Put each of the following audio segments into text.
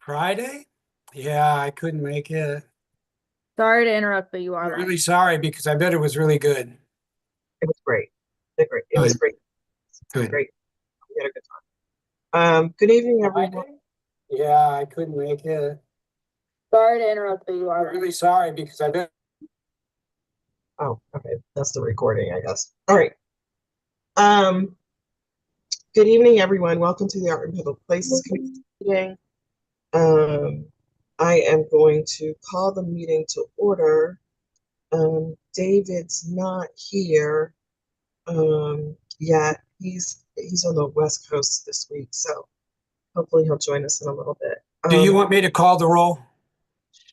Friday? Yeah, I couldn't make it. Sorry to interrupt, but you are I'm live. really sorry because I bet it was really good. It was great. It was Good, great. good. Great. We had a good time. Good evening, everyone. Friday? Yeah, I couldn't make it. Sorry to interrupt, but you I'm are live. really sorry because I bet. Oh, okay. That's the recording, I guess. All right. Um, Good evening, everyone. Welcome to the Art and Public Places Committee meeting. Um, I am going to call the meeting to order. David's not here yet. He's on the West Coast this week, so hopefully he'll join us in a little bit. Do you want me to call the roll?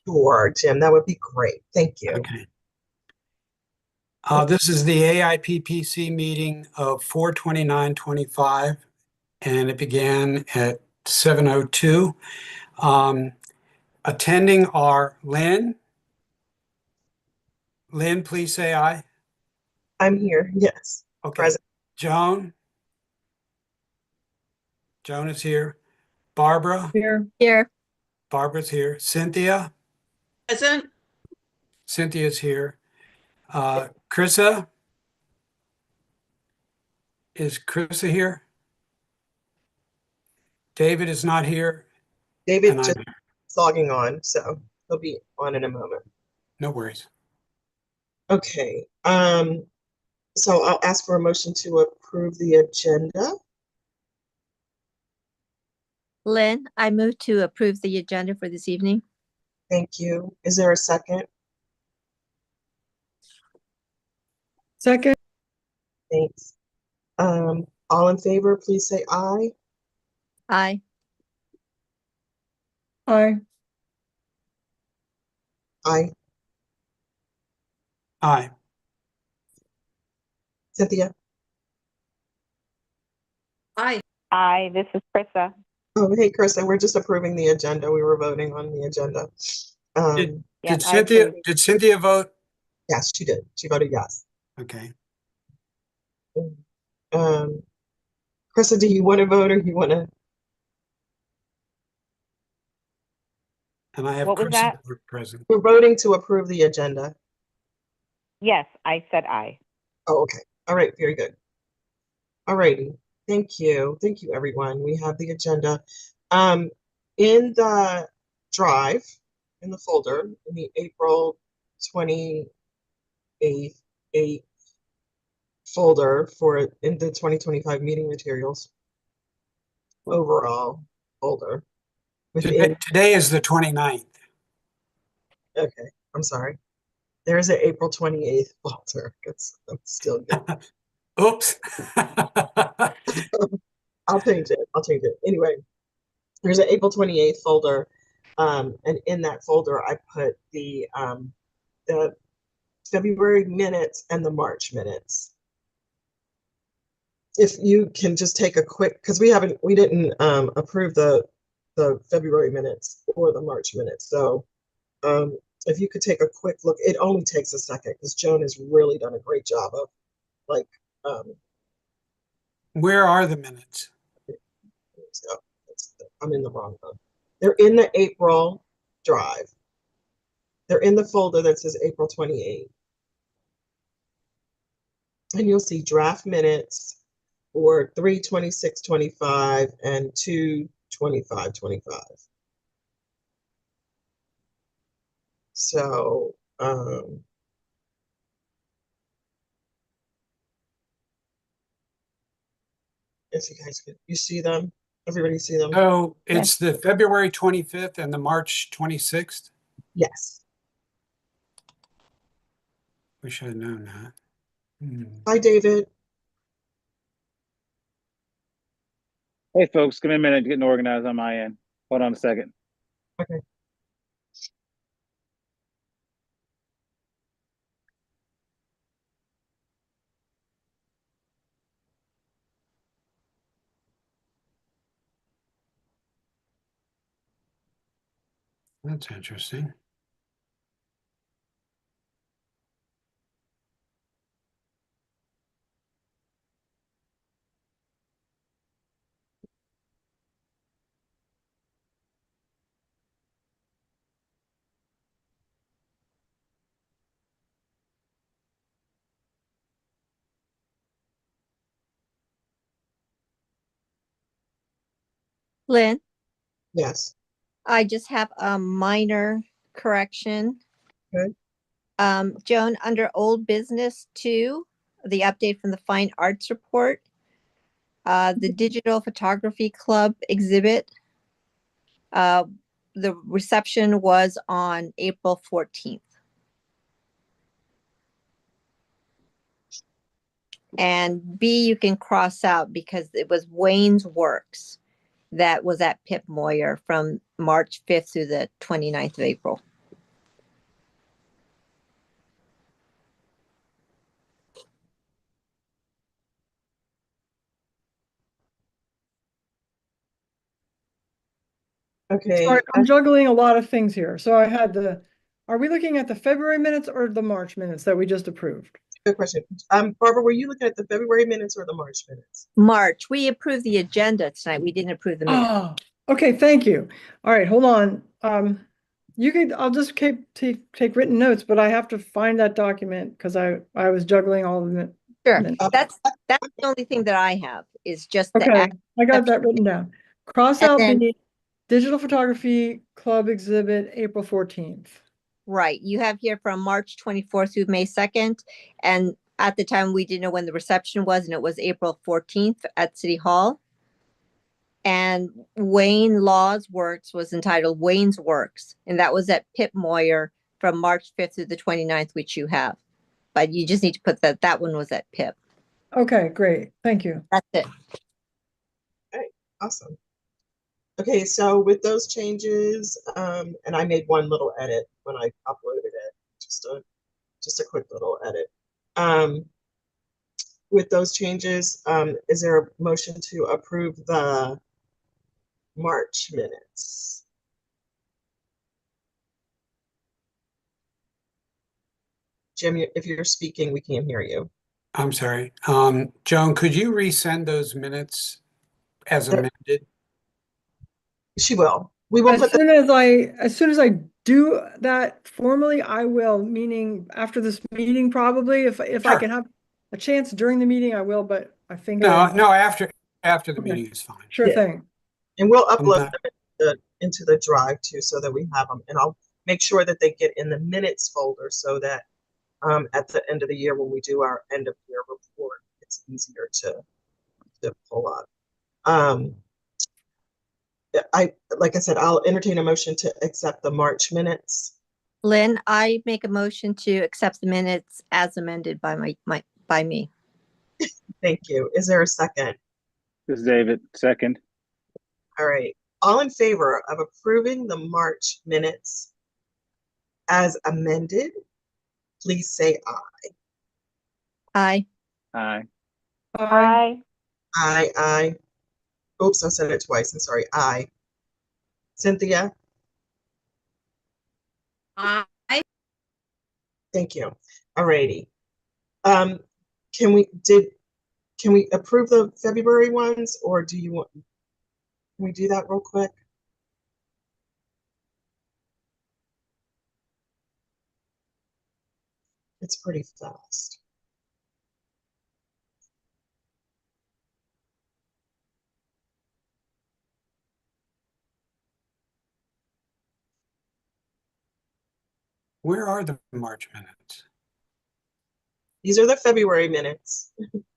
Sure, Jim, that would be great. Thank you. Okay. This is the AIPPC meeting of 4/29/25, and it began at 7:02. Attending are Lynn. Lynn, please say aye. I'm here, yes. Okay. Present. Joan. Joan is here. Barbara. Here. Barbara's here. Cynthia. Present. Cynthia's here. Krissa. Is Krissa here? David is not here, David and I'm just here. logging on, so he'll be on in a moment. No worries. Okay, so I'll ask for a motion to approve the agenda. Lynn, I move to approve the agenda for this evening. Thank you. Is there a second? Second. Thanks. All in favor, please say aye. Aye. Aye. Aye. Aye. Cynthia? Aye. Hi, this is Krista. Oh, hey, Krista, we're just approving the agenda. We were voting on the agenda. Did, Yes, did I Cynthia approve. did Cynthia vote? Yes, she did. She voted yes. Okay. Um, Krista, do you want to vote or you want to? And I have What was Krissa that? present. We're voting to approve the agenda. Yes, I said aye. Oh, okay. All right, very good. All righty. Thank you. Thank you, everyone. We have the agenda. In the drive, in the folder, in the April 28th, 8 folder for in the 2025 meeting materials overall folder within, Today is the 29th. okay, I'm sorry. There's an April 28th folder. That's still good. Oops. I'll change it. I'll change it. Anyway, there's an April 28th folder. And in that folder, I put the February minutes and the March minutes. If you can just take a quick, because we didn't approve the February minutes or the March minutes. So if you could take a quick look, it only takes a second because Joan has really done a great job of like Where are the minutes? so I'm in the wrong one. They're in the April drive. They're in the folder that says April 28th. And you'll see draft minutes for 3/26/25 and 2/25/25. So if you guys could, you see them? Everybody see them? So it's the February 25th and the March 26th. Yes. Wish I'd known that. Hi, David. Hey folks, give me a minute getting organized on my end. Hold on a second. Okay. That's interesting. Lynn, Yes. I just have a minor correction. Okay. Joan, under old business 2, the update from the Fine Arts Report, the Digital Photography Club exhibit, the reception was on April 14th. And B, you can cross out because it was Wayne's Works that was at Pip Moyer from March 5th through the 29th of April. Okay. Sorry, I'm juggling a lot of things here. So I had are we looking at the February minutes or the March minutes that we just approved? Good question. Barbara, were you looking at the February minutes or the March minutes? March, we approved the agenda tonight. We didn't approve the minutes. Oh, okay, thank you. All right, hold on. I'll just take written notes, but I have to find that document because I was juggling all of them. Sure, minutes. that's the only thing that I have is just the Okay, act. I got that written down. Cross And out then- the Digital Photography Club exhibit, April 14th. Right, you have here from March 24th through May 2nd, and at the time, we didn't know when the reception was, and it was April 14th at City Hall. And Wayne Law's Works was entitled Wayne's Works, and that was at Pip Moyer from March 5th through the 29th, which you have. But you just need to put that one was at Pip. Okay, great, thank you. That's it. Awesome. Okay, so with those changes, and I made one little edit when I uploaded it, just a quick little edit. With those changes, is there a motion to approve the March minutes? Jim, if you're speaking, we can't hear you. I'm sorry. Joan, could you resend those minutes as Sure. amended? She will. We will put As soon as I do that formally, I will, meaning after this meeting, probably, if I Sure. can have a chance during the meeting, I will, but I think. No, after the Okay. meeting is fine. Sure Yeah. thing. and we'll I'm upload not- them into the drive too, so that we have them. And I'll make sure that they get in the minutes folder so that at the end of the year, when we do our end of year report, it's easier to pull up. Like I said, I'll entertain a motion to accept the March minutes. Lynn, I make a motion to accept the minutes as amended by by me. Thank you. Is there a second? This is David, second. All right. All in favor of approving the March minutes as amended, please say aye. Aye. Aye. Aye. Aye. Oops, I said it twice. I'm sorry. Aye. Cynthia? Aye. Thank you. All righty. Can we approve the February ones, or do you want, can we do that real quick? It's pretty fast. Where are the March minutes? These are the February minutes.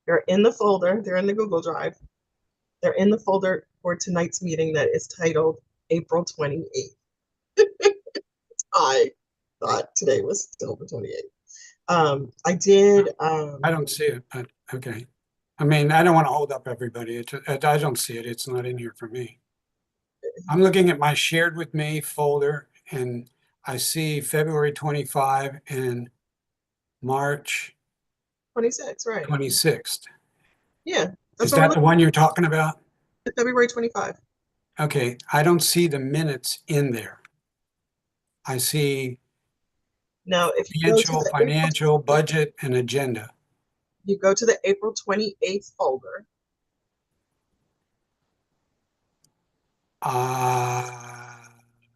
They're in the folder. They're in the Google Drive. They're in the folder for tonight's meeting that is titled April 28th. I thought today was still the 28th. I did. I don't see it, but okay. I mean, I don't want to hold up everybody. I don't see it. It's not in here for me. I'm looking at my shared with me folder and I see February 25 and March 26, right? 26th. Yeah, Is that's what we're that the one you're talking about? looking at, February 25. Okay, I don't see the minutes in there. I see Now, if you go to the financial, budget, and agenda. you go to the April 28th folder.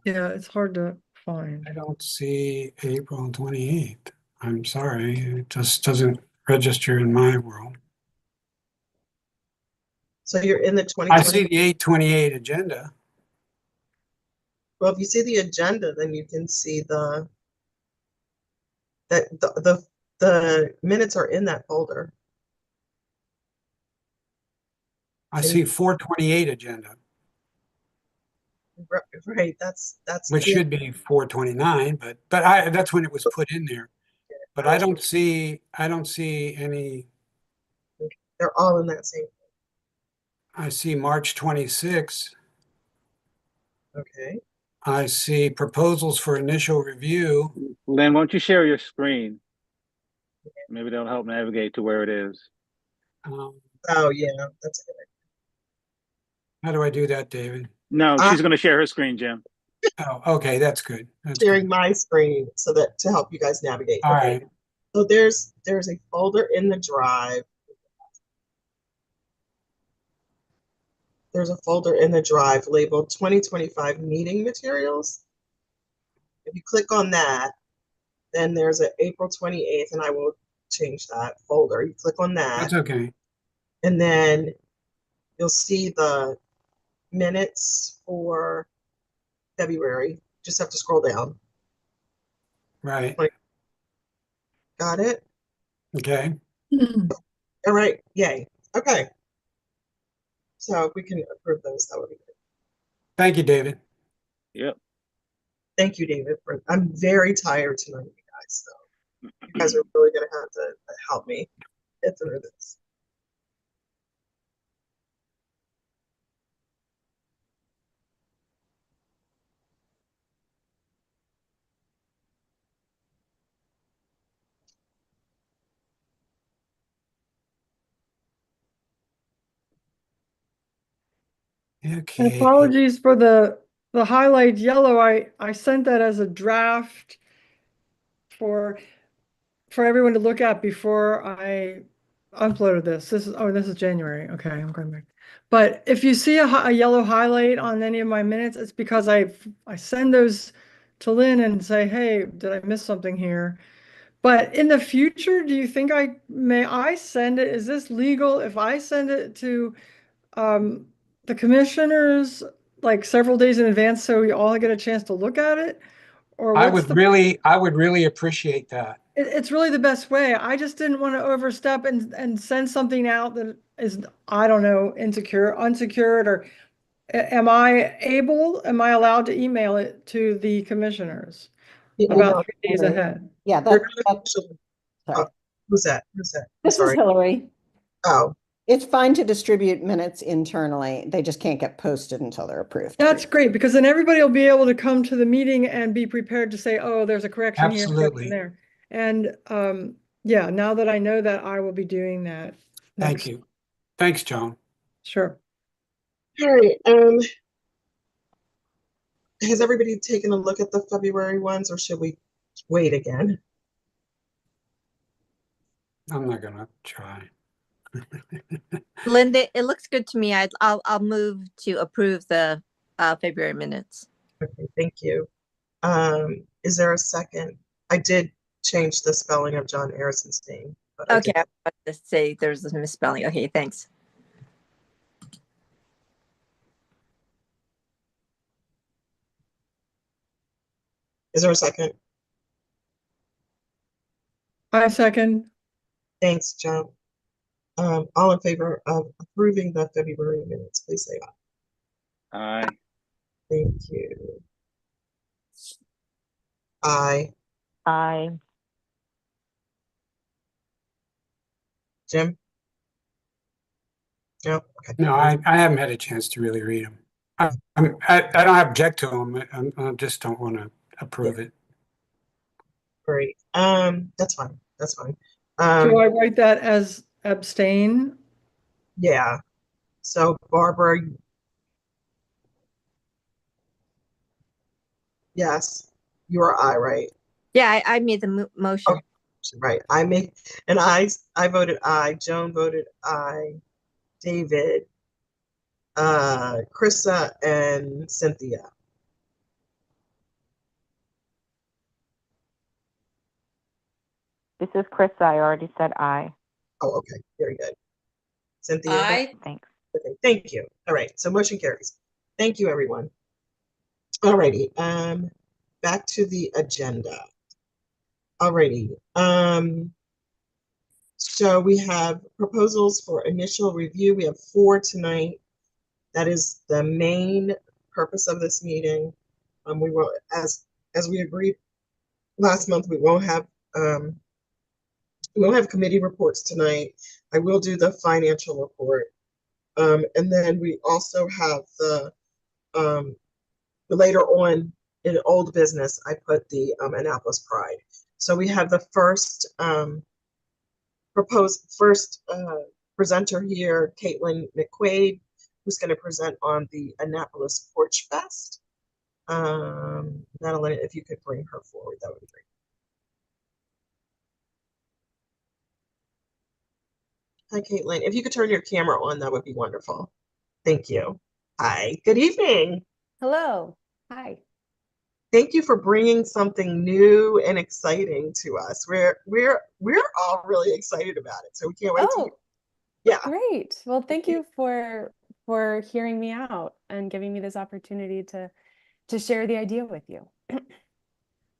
Yeah, it's hard to find. I don't see April 28th. I'm sorry, it just doesn't register in my world. So you're in the I 2020. see the 8/28 agenda. Well, if you see the agenda, then you can see the minutes are in that folder. I Can see you- 4/28 agenda, Right, that's which should be 4/29, but that's when it was put in there. But I don't see any, they're all in that same. I see March 26. Okay. I see proposals for initial review. Lynn, won't you share your screen? Maybe that'll help navigate to where it is. Um, Oh yeah, that's a good How do I do that, David? No, Ah. she's going to share her screen, Jim. Oh, okay, that's good. That's sharing good. my screen so that to help you guys navigate. All Okay. right, So there's a folder in the drive. There's a folder in the drive labeled 2025 meeting materials. If you click on that, then there's an April 28th, and I will change that folder. You click on that, that's okay. and then you'll see the minutes for February. Just have to scroll down. Right, Got it? okay. All right, yay. Okay. So if we can approve those, that would be good. Thank you, David. Yep. Thank you, David. I'm very tired tonight, you guys. So you guys are really gonna have to help me get through this. And Okay, apologies for the highlight yellow. I sent that as a draft for everyone to look at before I uploaded this. This is January. Okay, I'm going back. But if you see a yellow highlight on any of my minutes, it's because I send those to Lynn and say, hey, did I miss something here? But in the future, do you think may I send it? Is this legal if I send it to the commissioners like several days in advance so we all get a chance to look at it? Or I what's would really appreciate that. it's really the best way. I just didn't want to overstep and send something out that is, I don't know, unsecured, or am I allowed to email it to the commissioners The about email- 3 days ahead? Yeah, They're that, gonna- sorry. Who's that? Who's that? I'm This is sorry. Hillary. Oh, It's fine to distribute minutes internally. They just can't get posted until they're approved. That's great, because then everybody will be able to come to the meeting and be prepared to say, oh, there's a correction here, correction Absolutely. there. And yeah, now that I know that, I will be doing that. Thank next. you. Thanks, Joan. Sure. all right. Has everybody taken a look at the February ones, or should we wait again? I'm not gonna try. Linda, it looks good to me. I'll move to approve the February minutes. Okay, thank you. Is there a second? I did change the spelling of John Harrison's name. But I Okay, did- I was about to say there's a misspelling. Okay, thanks. Is there a second? I second. Thanks, John. All in favor of approving the February minutes, please say aye. Aye. Thank you. Aye. Aye. Jim? No? Okay. No, I haven't had a chance to really read them. I don't object to them. I just don't want to approve it. Great. That's fine. That's fine. Do I write that as abstain? Yeah. So Barbara, yes, you are aye, right? Yeah, I made the motion. Okay. Right. I voted aye. Joan voted aye. David, Krista, and Cynthia. This is Krista. I already said aye. Oh, okay. Very good. Cynthia? Aye. Thanks. Okay, thank you. All right, so motion carries. Thank you, everyone. All righty, back to the agenda. All righty, so we have proposals for initial review. We have 4 tonight. That is the main purpose of this meeting. We will, as we agreed last month, we won't have committee reports tonight. I will do the financial report. And then we also have the later on in old business, I put the Annapolis Pride. So we have the first presenter here, Caitlin McQuaid, who's going to present on the Annapolis Porch Fest. Madeline, if you could bring her forward, that would be great. Hi, Caitlin. If you could turn your camera on, that would be wonderful. Thank you. Hi, good evening. Hello. Hi. Thank you for bringing something new and exciting to us. We're all really excited about it, so we can't wait to. Oh, Yeah. great. Well, thank you for hearing me out and giving me this opportunity to share the idea with you.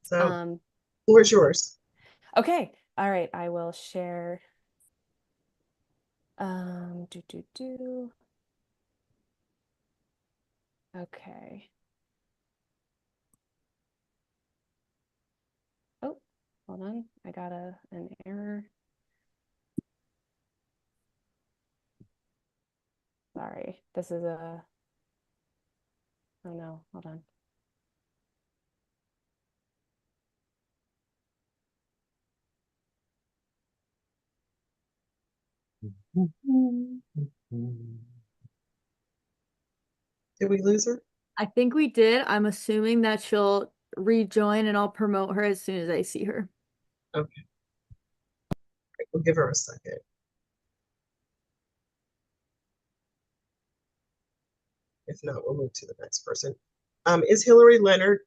So, floor is yours. Okay. All right. I will share. Okay. Oh, hold on. I got an error. Sorry. This is a. Oh no, hold on. Did we lose her? I think we did. I'm assuming that she'll rejoin and I'll promote her as soon as I see her. Okay. We'll give her a second. If not, we'll move to the next person. Is Hillary Leonard?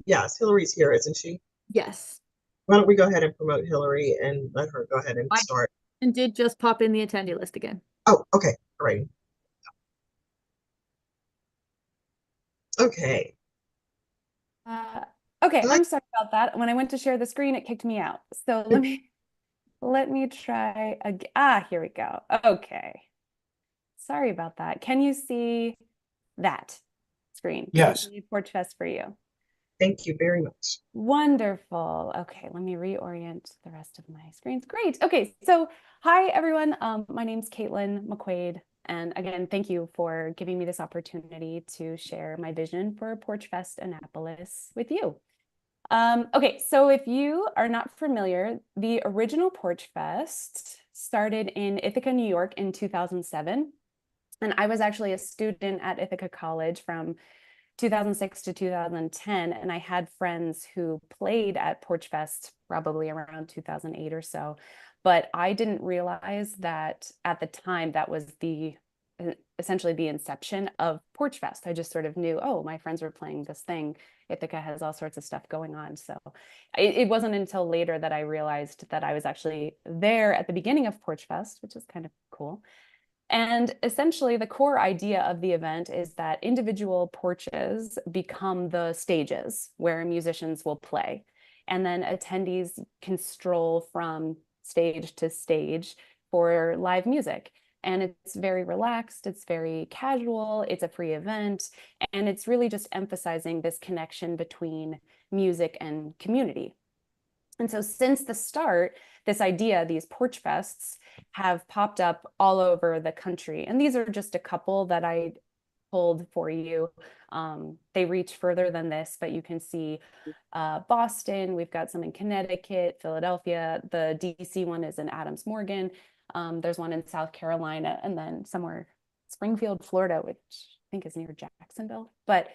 Yes, Hillary's here, isn't she? Yes. Why don't we go ahead and promote Hillary and let her go ahead and start. And did just pop in the attendee list again. Oh, okay. All right. Okay. Okay, I'm sorry about that. When I went to share the screen, it kicked me out. So let me try again. Here we go. Okay. Sorry about that. Can you see that screen? Yes. Porch Fest for you. Thank you very much. Wonderful. Okay, let me reorient the rest of my screens. Great. Okay, so hi everyone. My name's Caitlin McQuaid. And again, thank you for giving me this opportunity to share my vision for Porch Fest Annapolis with you. Okay, so if you are not familiar, the original Porch Fest started in Ithaca, New York in 2007. And I was actually a student at Ithaca College from 2006 to 2010, and I had friends who played at Porch Fest probably around 2008 or so, but I didn't realize that at the time that was essentially the inception of Porch Fest. I just sort of knew, oh, my friends were playing this thing. Ithaca has all sorts of stuff going on. So it wasn't until later that I realized that I was actually there at the beginning of Porch Fest, which is kind of cool. And essentially, the core idea of the event is that individual porches become the stages where musicians will play. And then attendees can stroll from stage to stage for live music. And it's very relaxed, it's very casual, it's a free event, and it's really just emphasizing this connection between music and community. And so since the start, this idea, these Porch Fests have popped up all over the country. And these are just a couple that I pulled for you. They reach further than this, but you can see Boston, we've got some in Connecticut, Philadelphia, the DC one is in Adams Morgan. There's one in South Carolina, and then somewhere Springfield, Florida, which I think is near Jacksonville. But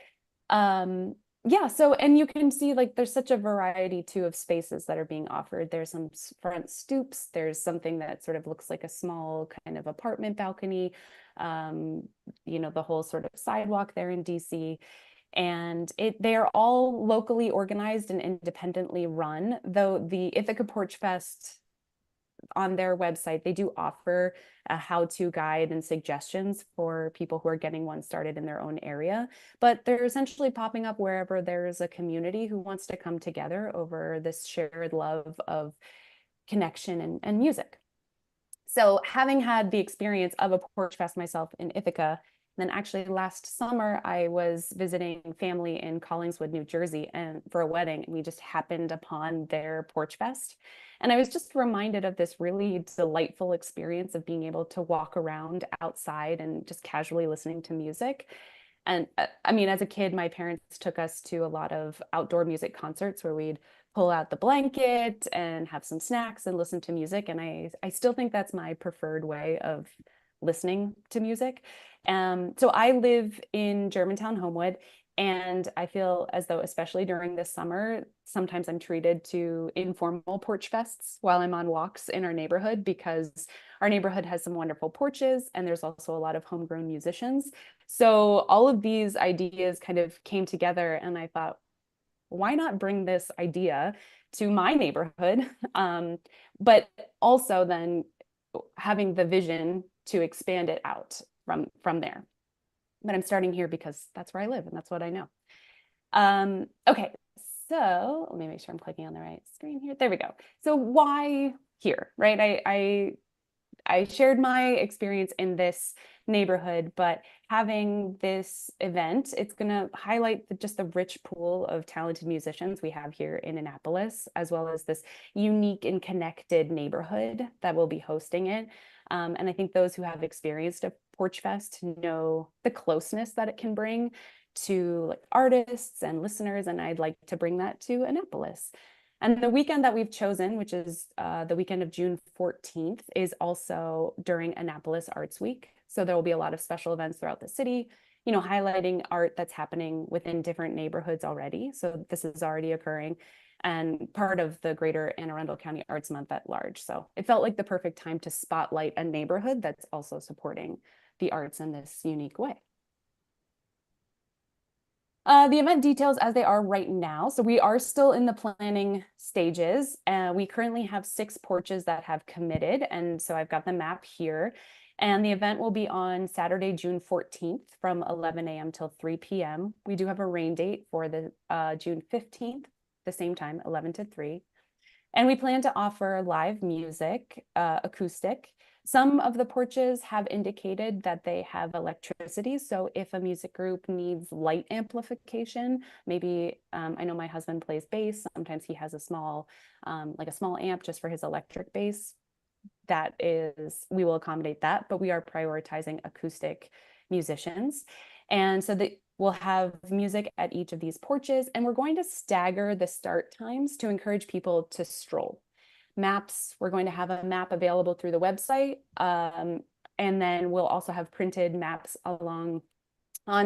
yeah, so, and you can see like there's such a variety too of spaces that are being offered. There's some front stoops, there's something that sort of looks like a small kind of apartment balcony, you know, the whole sort of sidewalk there in DC. And they are all locally organized and independently run, though the Ithaca Porch Fest on their website, they do offer a how-to guide and suggestions for people who are getting one started in their own area, but they're essentially popping up wherever there's a community who wants to come together over this shared love of connection and music. So having had the experience of a Porch Fest myself in Ithaca, then actually last summer I was visiting family in Collingswood, New Jersey, and for a wedding, and we just happened upon their Porch Fest. And I was just reminded of this really delightful experience of being able to walk around outside and just casually listening to music. And I mean, as a kid, my parents took us to a lot of outdoor music concerts where we'd pull out the blanket and have some snacks and listen to music. And I still think that's my preferred way of listening to music. So I live in Germantown, Homewood, and I feel as though, especially during this summer, sometimes I'm treated to informal porch fests while I'm on walks in our neighborhood, because our neighborhood has some wonderful porches and there's also a lot of homegrown musicians. So all of these ideas kind of came together, and I thought, why not bring this idea to my neighborhood? But also then having the vision to expand it out from there. But I'm starting here because that's where I live and that's what I know. Okay, so let me make sure I'm clicking on the right screen here. There we go. So why here, right? I shared my experience in this neighborhood, but having this event, it's going to highlight just the rich pool of talented musicians we have here in Annapolis, as well as this unique and connected neighborhood that will be hosting it. And I think those who have experienced a Porch Fest know the closeness that it can bring to like artists and listeners, and I'd like to bring that to Annapolis. And the weekend that we've chosen, which is the weekend of June 14th, is also during Annapolis Arts Week. So there will be a lot of special events throughout the city, you know, highlighting art that's happening within different neighborhoods already. So this is already occurring and part of the greater Anne Arundel County Arts Month at large. So it felt like the perfect time to spotlight a neighborhood that's also supporting the arts in this unique way. The event details as they are right now. So we are still in the planning stages. We currently have 6 porches that have committed. And so I've got the map here. And the event will be on Saturday, June 14th from 11 a.m. till 3 p.m. We do have a rain date for the June 15th, the same time, 11 to 3. And we plan to offer live music, acoustic. Some of the porches have indicated that they have electricity. So if a music group needs light amplification, maybe I know my husband plays bass. Sometimes he has a small, like a small amp just for his electric bass. That is, we will accommodate that, but we are prioritizing acoustic musicians. And so we'll have music at each of these porches, and we're going to stagger the start times to encourage people to stroll. Maps, we're going to have a map available through the website, and then we'll also have printed maps on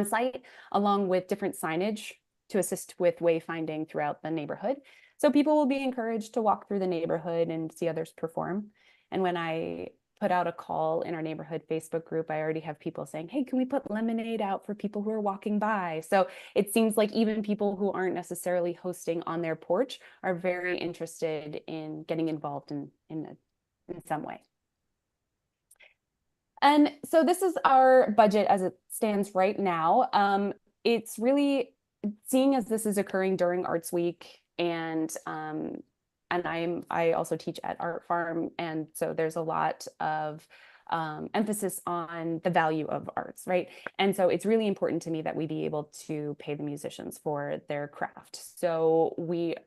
site, along with different signage to assist with wayfinding throughout the neighborhood. So people will be encouraged to walk through the neighborhood and see others perform. And when I put out a call in our neighborhood Facebook group, I already have people saying, hey, can we put lemonade out for people who are walking by? So it seems like even people who aren't necessarily hosting on their porch are very interested in getting involved in some way. And so this is our budget as it stands right now. It's really, seeing as this is occurring during Arts Week, and I also teach at Art Farm, and so there's a lot of emphasis on the value of arts, right? And so it's really important to me that we be able to pay the musicians for their craft. So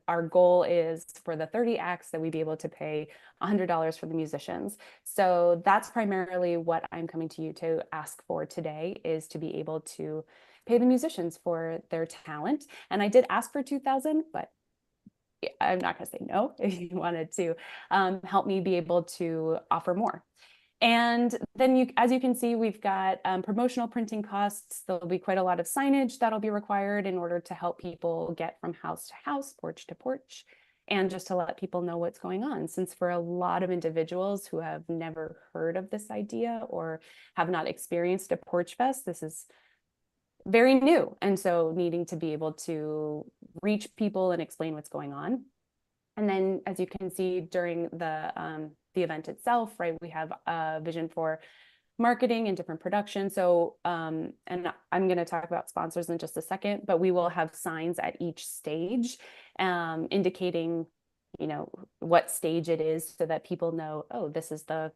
our goal is for the 30 acts that we be able to pay $100 for the musicians. So that's primarily what I'm coming to you to ask for today, is to be able to pay the musicians for their talent. And I did ask for $2,000, but I'm not going to say no if you wanted to help me be able to offer more. And then as you can see, we've got promotional printing costs. There'll be quite a lot of signage that'll be required in order to help people get from house to house, porch to porch, and just to let people know what's going on. Since for a lot of individuals who have never heard of this idea or have not experienced a Porch Fest, this is very new. And so needing to be able to reach people and explain what's going on. And then, as you can see, during the the event itself, right? We have a vision for marketing and different production. So, and I'm going to talk about sponsors in just a second, but we will have signs at each stage indicating, you know, what stage it is so that people know, oh, this is the,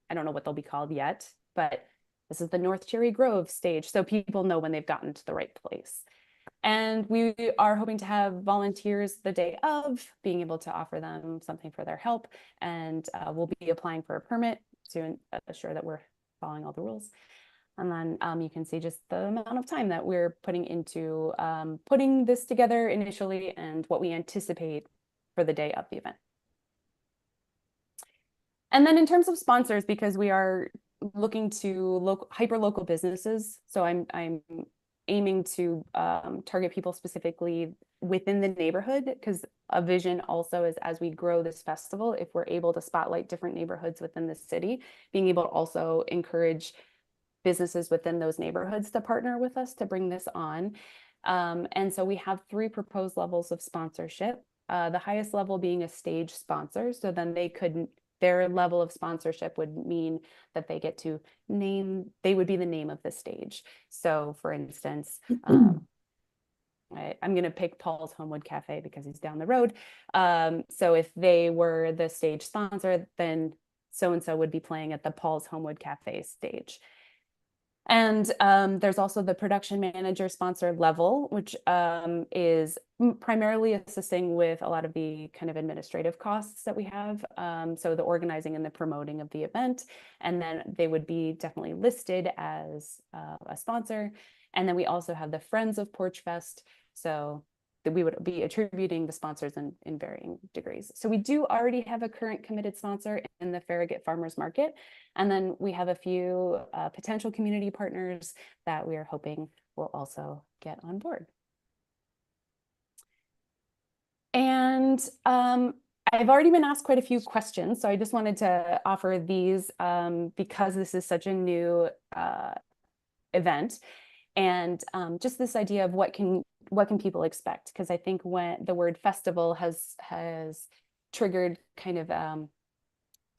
I don't know what they'll be called yet, but this is the North Cherry Grove stage. So people know when they've gotten to the right place. And we are hoping to have volunteers the day of, being able to offer them something for their help. And we'll be applying for a permit to assure that we're following all the rules. And then you can see just the amount of time that we're putting into putting this together initially and what we anticipate for the day of the event. And then in terms of sponsors, because we are looking to hyper-local businesses, so I'm aiming to target people specifically within the neighborhood, because a vision also is, as we grow this festival, if we're able to spotlight different neighborhoods within the city, being able to also encourage businesses within those neighborhoods to partner with us to bring this on. And so we have 3 proposed levels of sponsorship, the highest level being a stage sponsor. So then their level of sponsorship would mean that they get to they would be the name of the stage. So for instance, I'm going to pick Paul's Homewood Cafe because he's down the road. So if they were the stage sponsor, then so-and-so would be playing at the Paul's Homewood Cafe stage. And there's also the production manager sponsor level, which is primarily assisting with a lot of the kind of administrative costs that we have. So the organizing and the promoting of the event, and then they would be definitely listed as a sponsor. And then we also have the Friends of Porch Fest. So that we would be attributing the sponsors in varying degrees. So we do already have a current committed sponsor in the Farragut Farmers Market. And then we have a few potential community partners that we are hoping will also get on board. And I've already been asked quite a few questions, so I just wanted to offer these because this is such a new event. And just this idea of what can people expect? Because I think when the word festival has triggered kind of a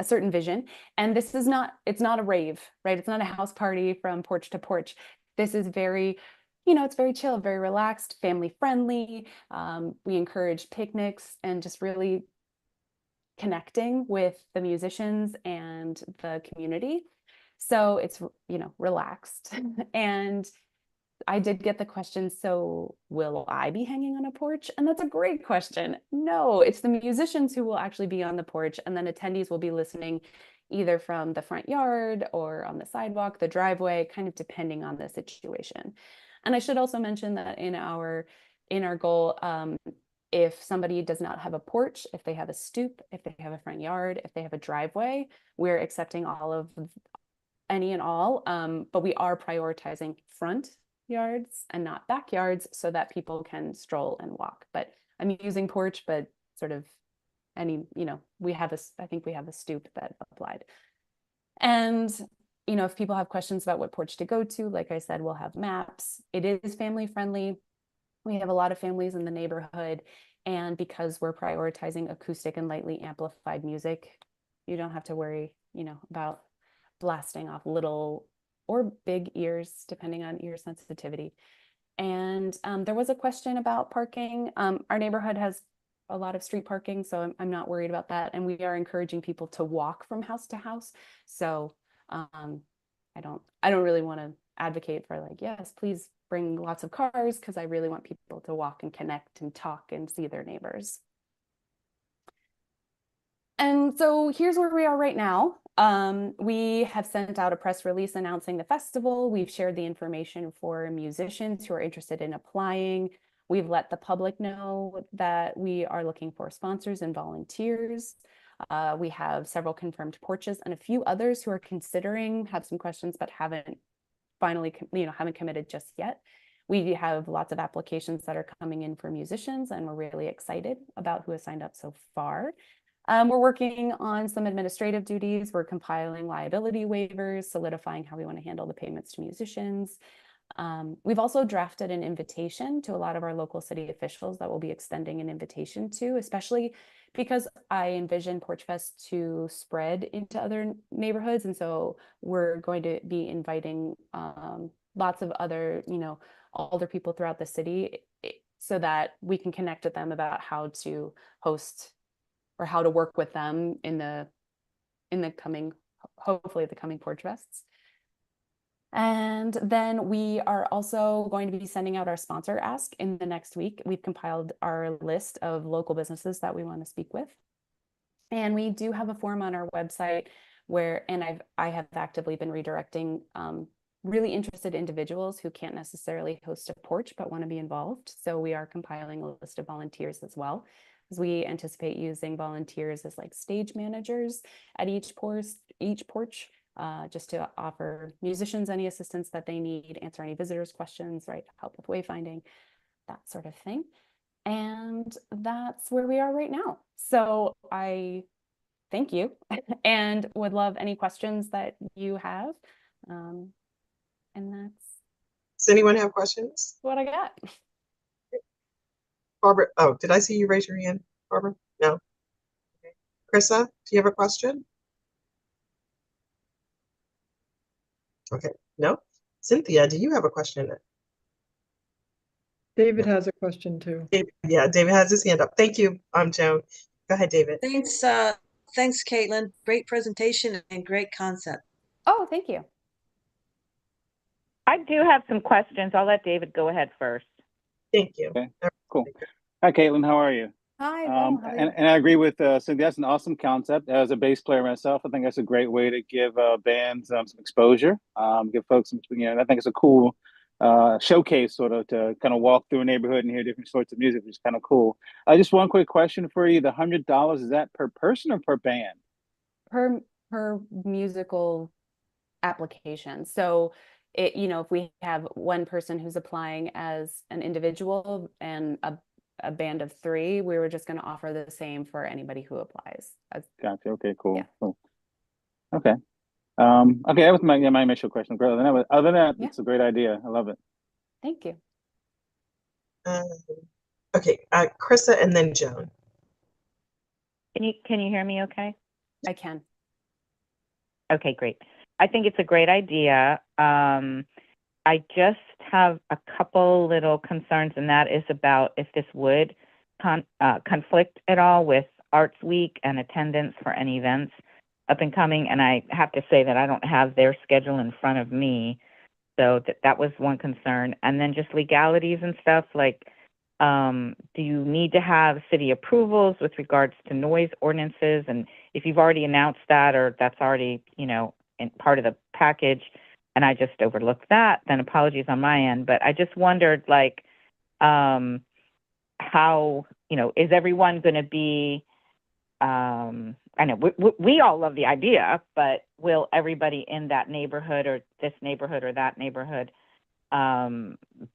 certain vision, and this is not, it's not a rave, right? It's not a house party from porch to porch. This is very, you know, it's very chill, very relaxed, family friendly. We encourage picnics and just really connecting with the musicians and the community. So it's, you know, relaxed. And I did get the question, so will I be hanging on a porch? And that's a great question. No, it's the musicians who will actually be on the porch, and then attendees will be listening either from the front yard or on the sidewalk, the driveway, kind of depending on the situation. And I should also mention that in our goal, if somebody does not have a porch, if they have a stoop, if they have a front yard, if they have a driveway, we're accepting all of any and all, but we are prioritizing front yards and not backyards so that people can stroll and walk. But I'm using porch, but sort of any, you know, I think we have a stoop that applied. And, you know, if people have questions about what porch to go to, like I said, we'll have maps. It is family friendly. We have a lot of families in the neighborhood. And because we're prioritizing acoustic and lightly amplified music, you don't have to worry, you know, about blasting off little or big ears, depending on ear sensitivity. And there was a question about parking. Our neighborhood has a lot of street parking, so I'm not worried about that. And we are encouraging people to walk from house to house. So I don't really want to advocate for like, yes, please bring lots of cars, because I really want people to walk and connect and talk and see their neighbors. And so here's where we are right now. We have sent out a press release announcing the festival. We've shared the information for musicians who are interested in applying. We've let the public know that we are looking for sponsors and volunteers. We have several confirmed porches and a few others who are considering, have some questions, but haven't finally, haven't committed just yet. We have lots of applications that are coming in for musicians, and we're really excited about who has signed up so far. We're working on some administrative duties. We're compiling liability waivers, solidifying how we want to handle the payments to musicians. We've also drafted an invitation to a lot of our local city officials that we'll be extending an invitation to, especially because I envision Porch Fest to spread into other neighborhoods. And so we're going to be inviting lots of other, older people throughout the city so that we can connect with them about how to host or how to work with them in the coming, hopefully the coming Porch Fests. And then we are also going to be sending out our sponsor ask in the next week. We've compiled our list of local businesses that we want to speak with. And we do have a form on our website I have actively been redirecting really interested individuals who can't necessarily host a porch but want to be involved. So we are compiling a list of volunteers as well, as we anticipate using volunteers as like stage managers at each porch. Just to offer musicians any assistance that they need, answer any visitors' questions, right? Help with wayfinding, that sort of thing. And that's where we are right now. So I thank you and would love any questions that you have. And that's Does anyone have questions? what I got. Barbara, oh, did I see you raise your hand, Barbara? No. Okay. Krista, do you have a question? Okay, no. Cynthia, do you have a question? David has a question too. Yeah, David has his hand up. Thank you, Joan. Go ahead, David. Thanks, Caitlin. Great presentation and great concept. Oh, thank you. I do have some questions. I'll let David go ahead first. Thank you. Okay, cool. Hi, Caitlin. How are you? Hi, well, how are you? And I agree with Cindy. That's an awesome concept. As a bass player myself, I think that's a great way to give bands some exposure, give folks some, I think it's a cool showcase sort of to kind of walk through a neighborhood and hear different sorts of music, which is kind of cool. Just one quick question for you. The $100, is that per person or per band? Per musical application. So if we have one person who's applying as an individual and a band of 3, we were just going to offer the same for anybody who applies. Gotcha. Okay, cool. Yeah. Cool. Okay. Okay, that was my initial question. Other than that, Yeah. It's a great idea. I love it. Thank you. Okay, Krista and then Joan. Can you hear me okay? I can. Okay, great. I think it's a great idea. I just have a couple little concerns, and that is about if this would conflict at all with Arts Week and attendance for any events up and coming. And I have to say that I don't have their schedule in front of me. So that was one concern. And then just legalities and stuff, like, do you need to have city approvals with regards to noise ordinances? And if you've already announced that, or that's already, in part of the package, and I just overlooked that, then apologies on my end. But I just wondered, like, how, is everyone going to be, I know we all love the idea, but will everybody in that neighborhood or this neighborhood or that neighborhood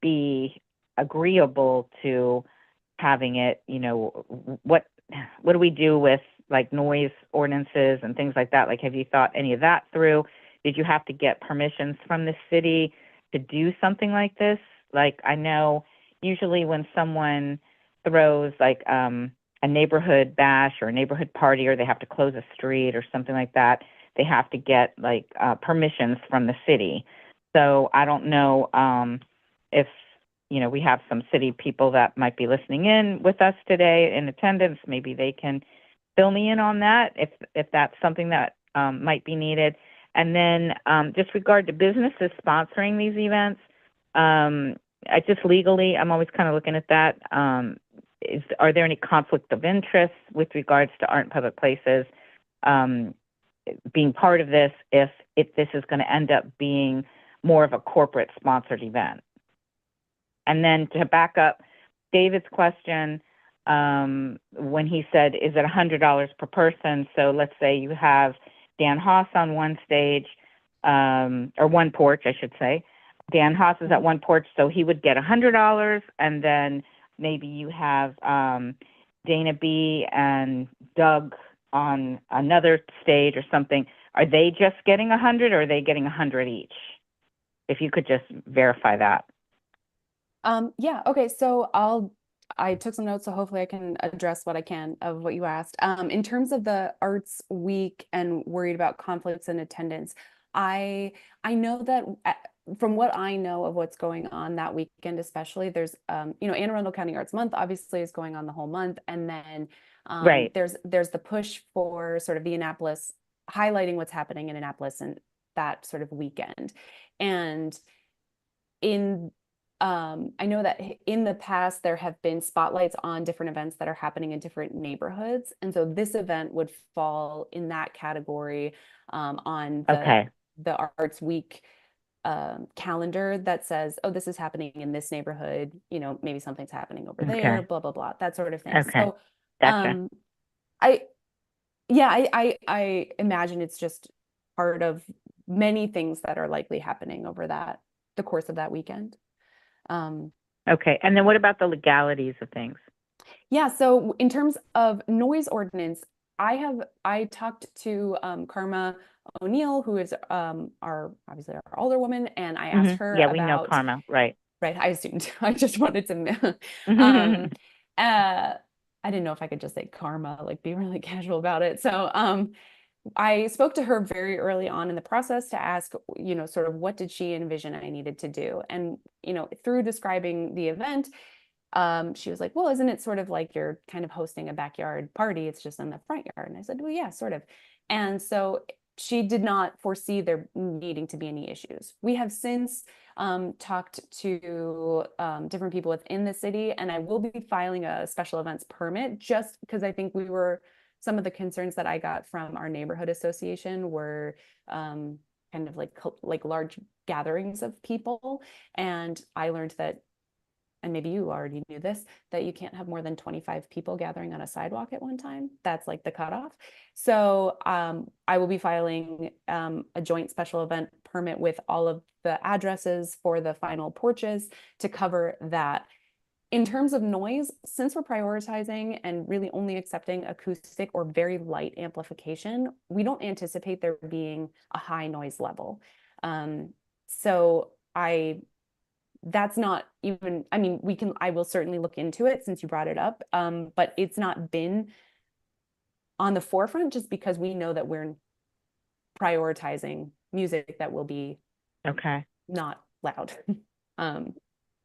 be agreeable to having it? What do we do with like noise ordinances and things like that? Like, have you thought any of that through? Did you have to get permissions from the city to do something like this? Like, I know usually when someone throws like a neighborhood bash or a neighborhood party, or they have to close a street or something like that, they have to get like permissions from the city. So I don't know if, we have some city people that might be listening in with us today in attendance. Maybe they can fill me in on that if that's something that might be needed. And then just regard to businesses sponsoring these events, I just legally, I'm always kind of looking at that. Are there any conflict of interest with regards to Art in Public Places being part of this if this is going to end up being more of a corporate sponsored event? And then to back up David's question, when he said, is it $100 per person? So let's say you have Dan Haas on one stage, or one porch, I should say. Dan Haas is at one porch, so he would get $100, and then maybe you have Dana B and Doug on another stage or something. Are they just getting 100, or are they getting 100 each? If you could just verify that. Yeah, okay, so I took some notes, so hopefully I can address what I can of what you asked. In terms of the Arts Week and worried about conflicts in attendance, I know that from what I know of what's going on that weekend, especially, there's Anne Arundel County Arts Month obviously is going on the whole month, and then Right. there's the push for sort of the Annapolis, highlighting what's happening in Annapolis and that sort of weekend. And I know that in the past there have been spotlights on different events that are happening in different neighborhoods, and so this event would fall in that category on Okay. the Arts Week calendar that says, oh, this is happening in this neighborhood, maybe something's happening over there, Okay. blah blah blah, that sort of thing. Okay. So Gotcha. I imagine it's just part of many things that are likely happening over the course of that weekend. Okay. And then what about the legalities of things? Yeah, so in terms of noise ordinance, I talked to Karma O'Neill, who is obviously our older woman, and I asked her Yeah, we know about, Karma, right. right, I assumed. I just wanted to I didn't know if I could just say Karma, like be really casual about it. So I spoke to her very early on in the process to ask, sort of what did she envision I needed to do? And, through describing the event, she was like, well, isn't it sort of like you're kind of hosting a backyard party? It's just in the front yard. And I said, well, yeah, sort of. And so she did not foresee there needing to be any issues. We have since talked to different people within the city, and I will be filing a special events permit just because I think some of the concerns that I got from our neighborhood association were kind of like large gatherings of people. And I learned that, and maybe you already knew this, that you can't have more than 25 people gathering on a sidewalk at one time. That's like the cutoff. So I will be filing a joint special event permit with all of the addresses for the final porches to cover that. In terms of noise, since we're prioritizing and really only accepting acoustic or very light amplification, we don't anticipate there being a high noise level. So that's not even, I mean, I will certainly look into it since you brought it up, but it's not been on the forefront just because we know that we're prioritizing music that will be not loud.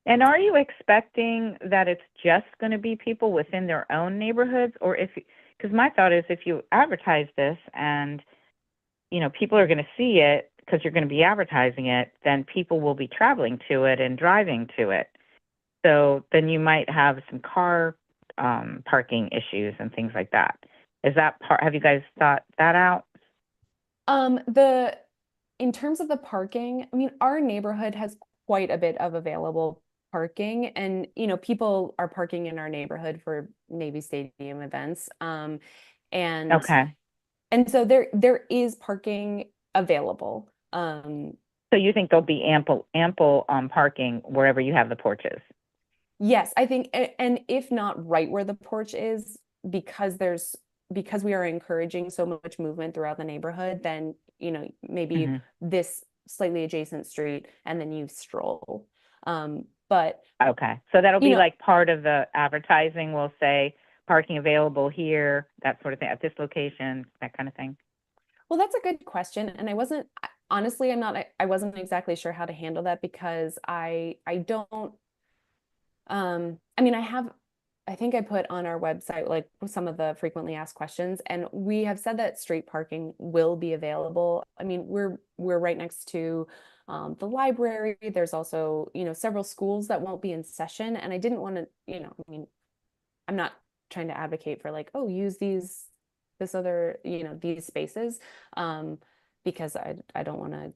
And are you expecting that it's just going to be people within their own neighborhoods, or because my thought is if you advertise this and, people are going to see it because you're going to be advertising it, then people will be traveling to it and driving to it. So then you might have some car parking issues and things like that. Is that have you guys thought that out? In terms of the parking, I mean, our neighborhood has quite a bit of available parking, and people are parking in our neighborhood for Navy Stadium events. And so there is parking available. So you think there'll be ample parking wherever you have the porches? Yes, I think, and if not right where the porch is, because we are encouraging so much movement throughout the neighborhood, then maybe this slightly adjacent street, and then you stroll. But okay, so that'll be like part of the advertising. We'll say parking available here, that sort of thing, at this location, that kind of thing. Well, that's a good question, and I wasn't exactly sure how to handle that because I don't. I mean, I think I put on our website like some of the frequently asked questions, and we have said that street parking will be available. I mean, we're right next to the library. There's also, several schools that won't be in session, and I didn't want to, I mean, I'm not trying to advocate for like, oh, use these spaces, because I don't want to.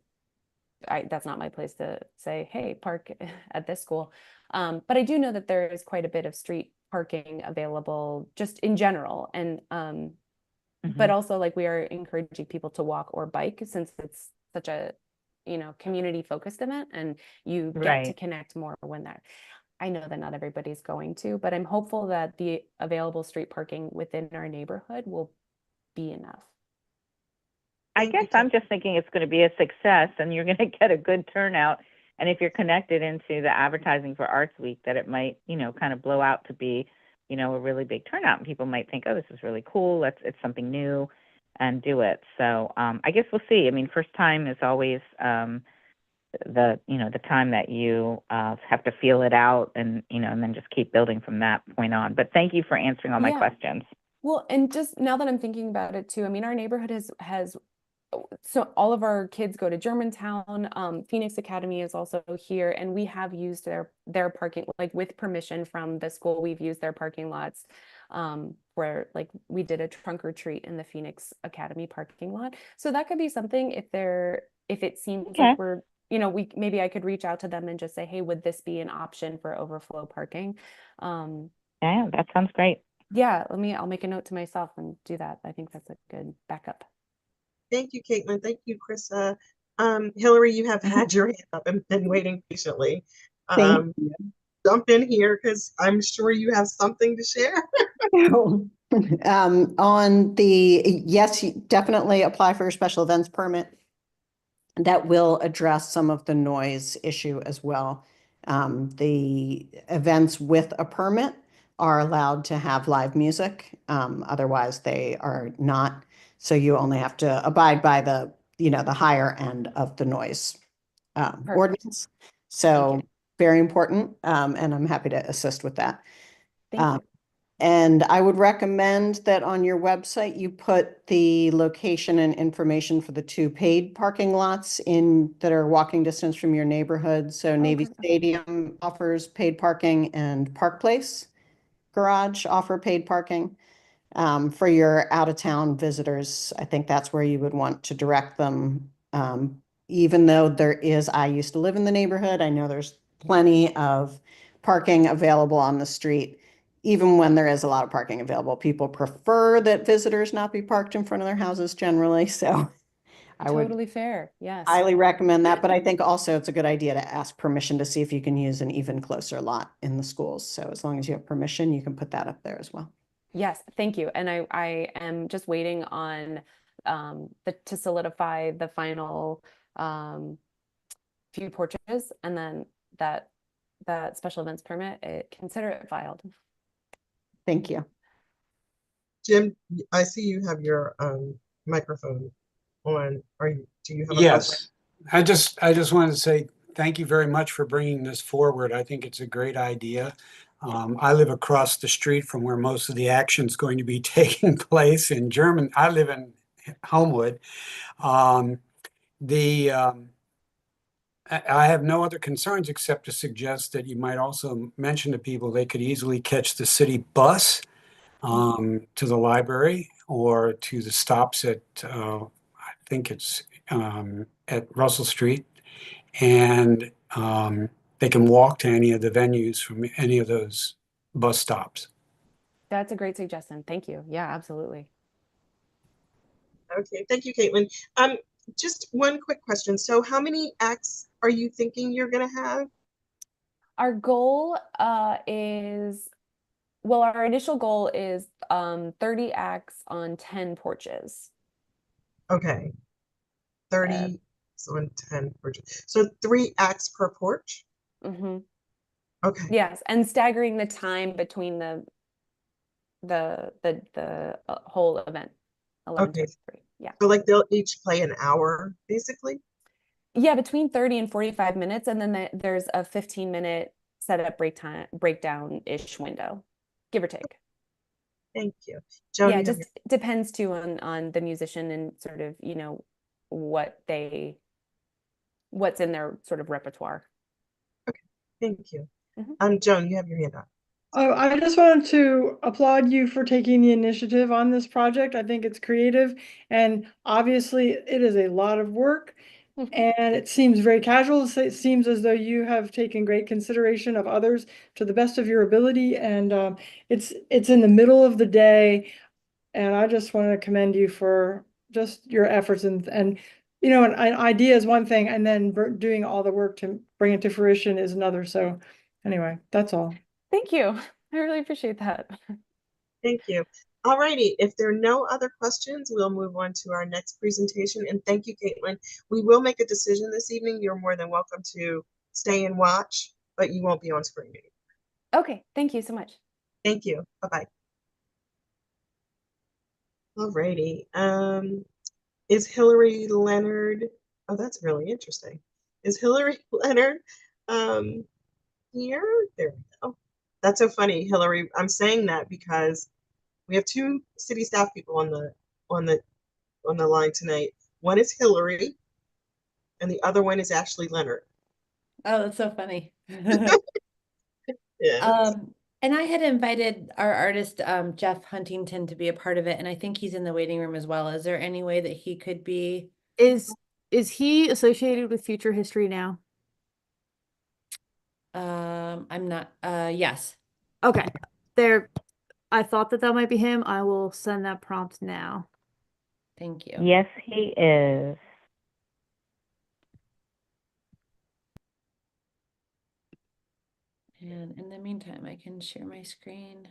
That's not my place to say, hey, park at this school. But I do know that there is quite a bit of street parking available just in general. And but also like we are encouraging people to walk or bike since it's such a, community focused event, and you get to connect more when that. I know that not everybody's going to, but I'm hopeful that the available street parking within our neighborhood will be enough. I guess I'm just thinking it's going to be a success and you're going to get a good turnout And if you're connected into the advertising for Arts Week, that it might, you know, kind of blow out to be, you know, a really big turnout, and people might think, oh, this is really cool. It's something new, and do it. So I guess we'll see. I mean, first time is always the time that you have to feel it out, and, you know, and then just keep building from that point on. But thank you for answering all my Yeah. questions. Well, and just now that I'm thinking about it too, I mean, our neighborhood has so all of our kids go to Germantown. Phoenix Academy is also here, and we have used their parking, like with permission from the school. We've used their parking lots, where like we did a trunk or treat in the Phoenix Academy parking lot. So that could be something if it seems Okay. like we're, you know, maybe I could reach out to them and just say, hey, would this be an option for overflow parking? Yeah, that sounds great. Yeah, I'll make a note to myself and do that. I think that's a good backup. Thank you, Caitlin. Thank you, Krista. Hillary, you have had your hand up and been waiting patiently. Thank you. Jump in here because I'm sure you have something to share. On the, yes, you definitely apply for a special events permit. That will address some of the noise issue as well. The events with a permit are allowed to have live music. Otherwise they are not. So you only have to abide by the, you know, the higher end of the noise ordinance. So very important. And I'm happy to assist with that. Thank you. And I would recommend that on your website, you put the location and information for the 2 paid parking lots that are walking distance from your neighborhood. So Navy Stadium offers paid parking, and Park Place Garage offer paid parking. For your out-of-town visitors, I think that's where you would want to direct them. Even though I used to live in the neighborhood, I know there's plenty of parking available on the street. Even when there is a lot of parking available, people prefer that visitors not be parked in front of their houses generally. So I would Totally fair. Yes. highly recommend that. But I think also it's a good idea to ask permission to see if you can use an even closer lot in the schools. So as long as you have permission, you can put that up there as well. Yes, thank you. And I am just waiting on to solidify the final few porches, and then that special events permit, consider it filed. Thank you. Jim, I see you have your microphone on. Do you have a Yes, I just wanted to say thank you very much for bringing this forward. I think it's a great idea. I live across the street from where most of the action is going to be taking place in German. I live in Homewood. I have no other concerns except to suggest that you might also mention to people they could easily catch the city bus to the library or to the stops at, I think it's at Russell Street. And they can walk to any of the venues from any of those bus stops. That's a great suggestion. Thank you. Yeah, absolutely. Okay, thank you, Caitlin. Just one quick question. So how many acts are you thinking you're going to have? Our goal is, well, our initial goal is 30 acts on 10 porches. Okay. 30 on 10 porches. So 3 acts per porch? Mm-hmm. Okay. Yes, and staggering the time between the whole event. 11 Okay. to 3. Yeah. So like they'll each play an hour, basically? Yeah, between 30 and 45 minutes, and then there's a 15-minute setup breakdown-ish window, give or take. Thank you. Joan, Yeah, you it have just depends too on the musician and sort of, you know, what's in their sort of repertoire. Okay, thank you. Mhm. Joan, you have your hand up. Oh, I just wanted to applaud you for taking the initiative on this project. I think it's creative, and obviously it is a lot of work, and it seems very casual. It seems as though you have taken great consideration of others to the best of your ability, and it's in the middle of the day, and I just want to commend you for just your efforts, and you know, an idea is one thing, and then doing all the work to bring it to fruition is another. So anyway, that's all. Thank you. I really appreciate that. Thank you. All righty. If there are no other questions, we'll move on to our next presentation. And thank you, Caitlin. We will make a decision this evening. You're more than welcome to stay and watch, but you won't be on screen anymore. Okay, thank you so much. Thank you. Bye-bye. Alrighty. Is Hillary Leonard, oh, that's really interesting. Is Hillary Leonard here? There we go. That's so funny, Hillary. I'm saying that because we have two city staff people on the line tonight. One is Hillary, and the other one is Ashley Leonard. Oh, that's so funny. Yeah. And I had invited our artist, Jeff Huntington, to be a part of it, and I think he's in the waiting room as well. Is there any way that he could be? Is he associated with Future History Now? I'm not, yes. Okay. I thought that might be him. I will send that prompt now. Thank you. Yes, he is. And in the meantime, I can share my screen.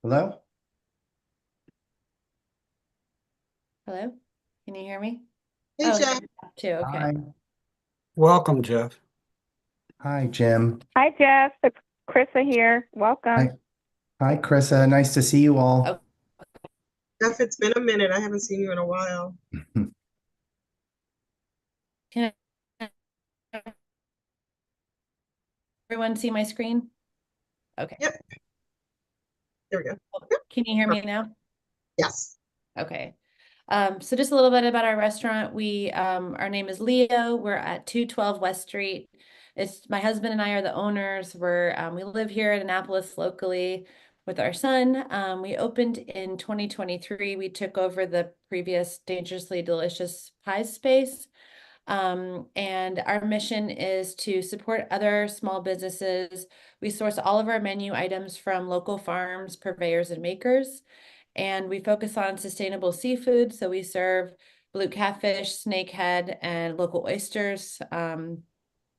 Hello? Hello? Can you hear me? Hey, Oh, Jeff. too. Okay. Hi. Welcome, Jeff. Hi, Jim. Hi, Jeff. It's Krista here. Welcome. Hi, Krissa. Nice to see you all. Oh. Jeff, it's been a minute. I haven't seen you in a while. Can everyone see my screen? Okay. Yep. There we go. Can you hear me now? Yes. Okay. So just a little bit about our restaurant. Our name is Leo. We're at 212 West Street. It's my husband and I are the owners. We live here in Annapolis locally with our son. We opened in 2023. We took over the previous Dangerously Delicious Pies space. And our mission is to support other small businesses. We source all of our menu items from local farms, purveyors, and makers. And we focus on sustainable seafood. So we serve blue catfish, snakehead, and local oysters.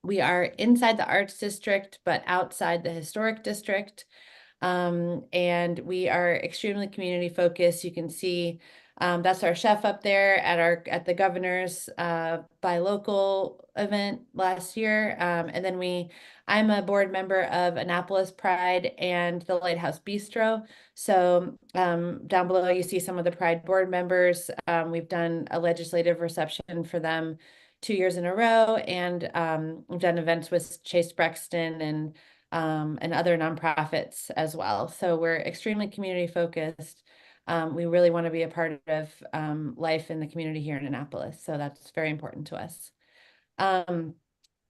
We are inside the Arts District, but outside the Historic District. And we are extremely community focused. You can see that's our chef up there at the governor's Buy Local event last year. And then I'm a board member of Annapolis Pride and the Lighthouse Bistro. So down below you see some of the Pride board members. We've done a legislative reception for them 2 years in a row, and we've done events with Chase Brexton and other nonprofits as well. So we're extremely community focused. We really want to be a part of life in the community here in Annapolis. So that's very important to us.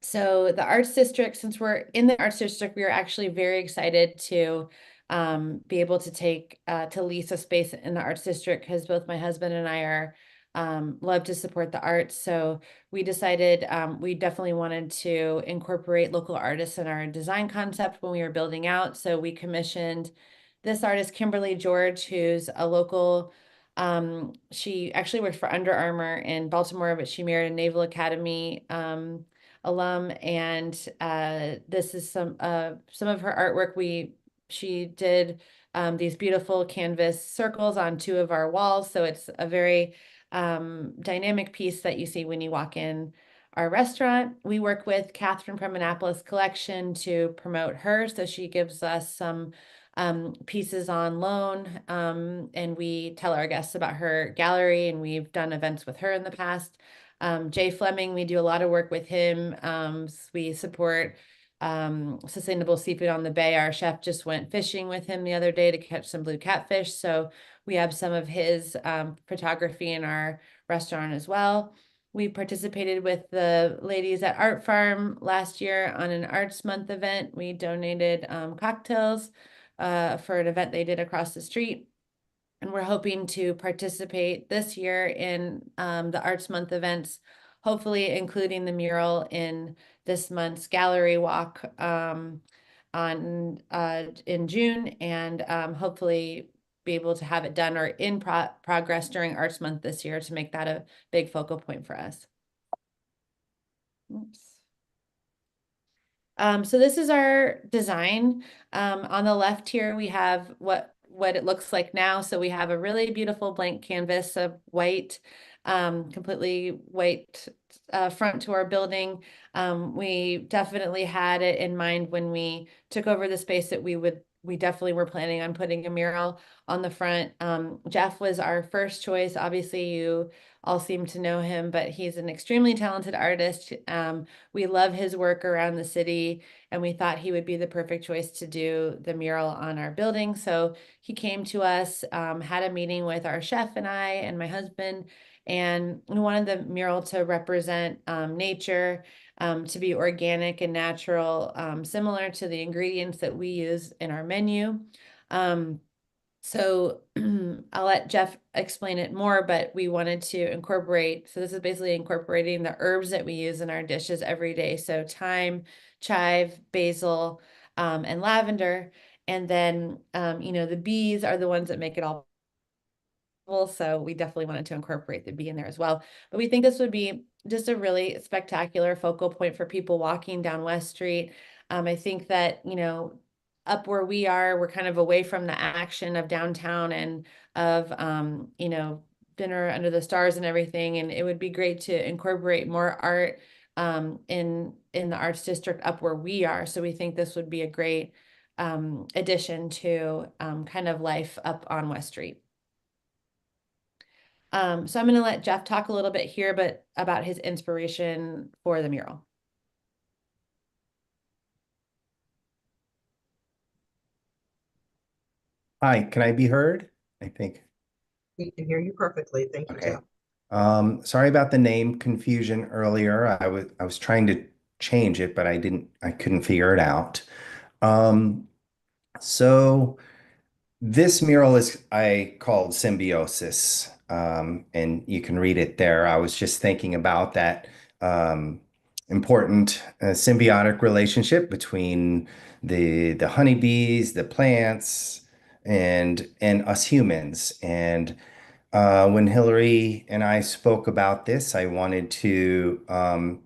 So the Arts District, since we're in the Arts District, we are actually very excited to be able to lease a space in the Arts District, because both my husband and I are love to support the arts. So we decided we definitely wanted to incorporate local artists in our design concept when we were building out. So we commissioned this artist, Kimberly George, who's a local, she actually worked for Under Armour in Baltimore, but she married a Naval Academy alum. And this is some of her artwork. She did these beautiful canvas circles on 2 of our walls. So it's a very dynamic piece that you see when you walk in our restaurant. We work with Catherine from Annapolis Collection to promote her. So she gives us some pieces on loan, and we tell our guests about her gallery, and we've done events with her in the past. Jay Fleming, we do a lot of work with him. We support sustainable seafood on the bay. Our chef just went fishing with him the other day to catch some blue catfish. So we have some of his photography in our restaurant as well. We participated with the ladies at Art Farm last year on an Arts Month event. We donated cocktails for an event they did across the street. And we're hoping to participate this year in the Arts Month events, hopefully including the mural in this month's gallery walk in June, and hopefully be able to have it done or in progress during Arts Month this year to make that a big focal point for us. Oops. So this is our design. On the left here, we have what it looks like now. So we have a really beautiful blank canvas of white, completely white front to our building. We definitely had it in mind when we took over the space that we definitely were planning on putting a mural on the front. Jeff was our first choice. Obviously, you all seem to know him, but he's an extremely talented artist. We love his work around the city, and we thought he would be the perfect choice to do the mural on our building. So he came to us, had a meeting with our chef and I and my husband, and we wanted the mural to represent nature, to be organic and natural, similar to the ingredients that we use in our menu. So I'll let Jeff explain it more, but we wanted to incorporate, so this is basically incorporating the herbs that we use in our dishes every day. So thyme, chive, basil, and lavender. And then, the bees are the ones that make it all. So we definitely wanted to incorporate the bee in there as well. But we think this would be just a really spectacular focal point for people walking down West Street. I think that, up where we are, we're kind of away from the action of downtown and of, dinner under the stars and everything. And it would be great to incorporate more art in the arts district up where we are. So we think this would be a great addition to kind of life up on West Street. So I'm going to let Jeff talk a little bit here, but about his inspiration for the mural. Hi, can I be heard? I think. We can hear you perfectly. Thank you, Okay. Jeff. Sorry about the name confusion earlier. I was trying to change it, but I couldn't figure it out. So this mural is called Symbiosis, and you can read it there. I was just thinking about that important symbiotic relationship between the honeybees, the plants, and us humans. And when Hillary and I spoke about this, I wanted to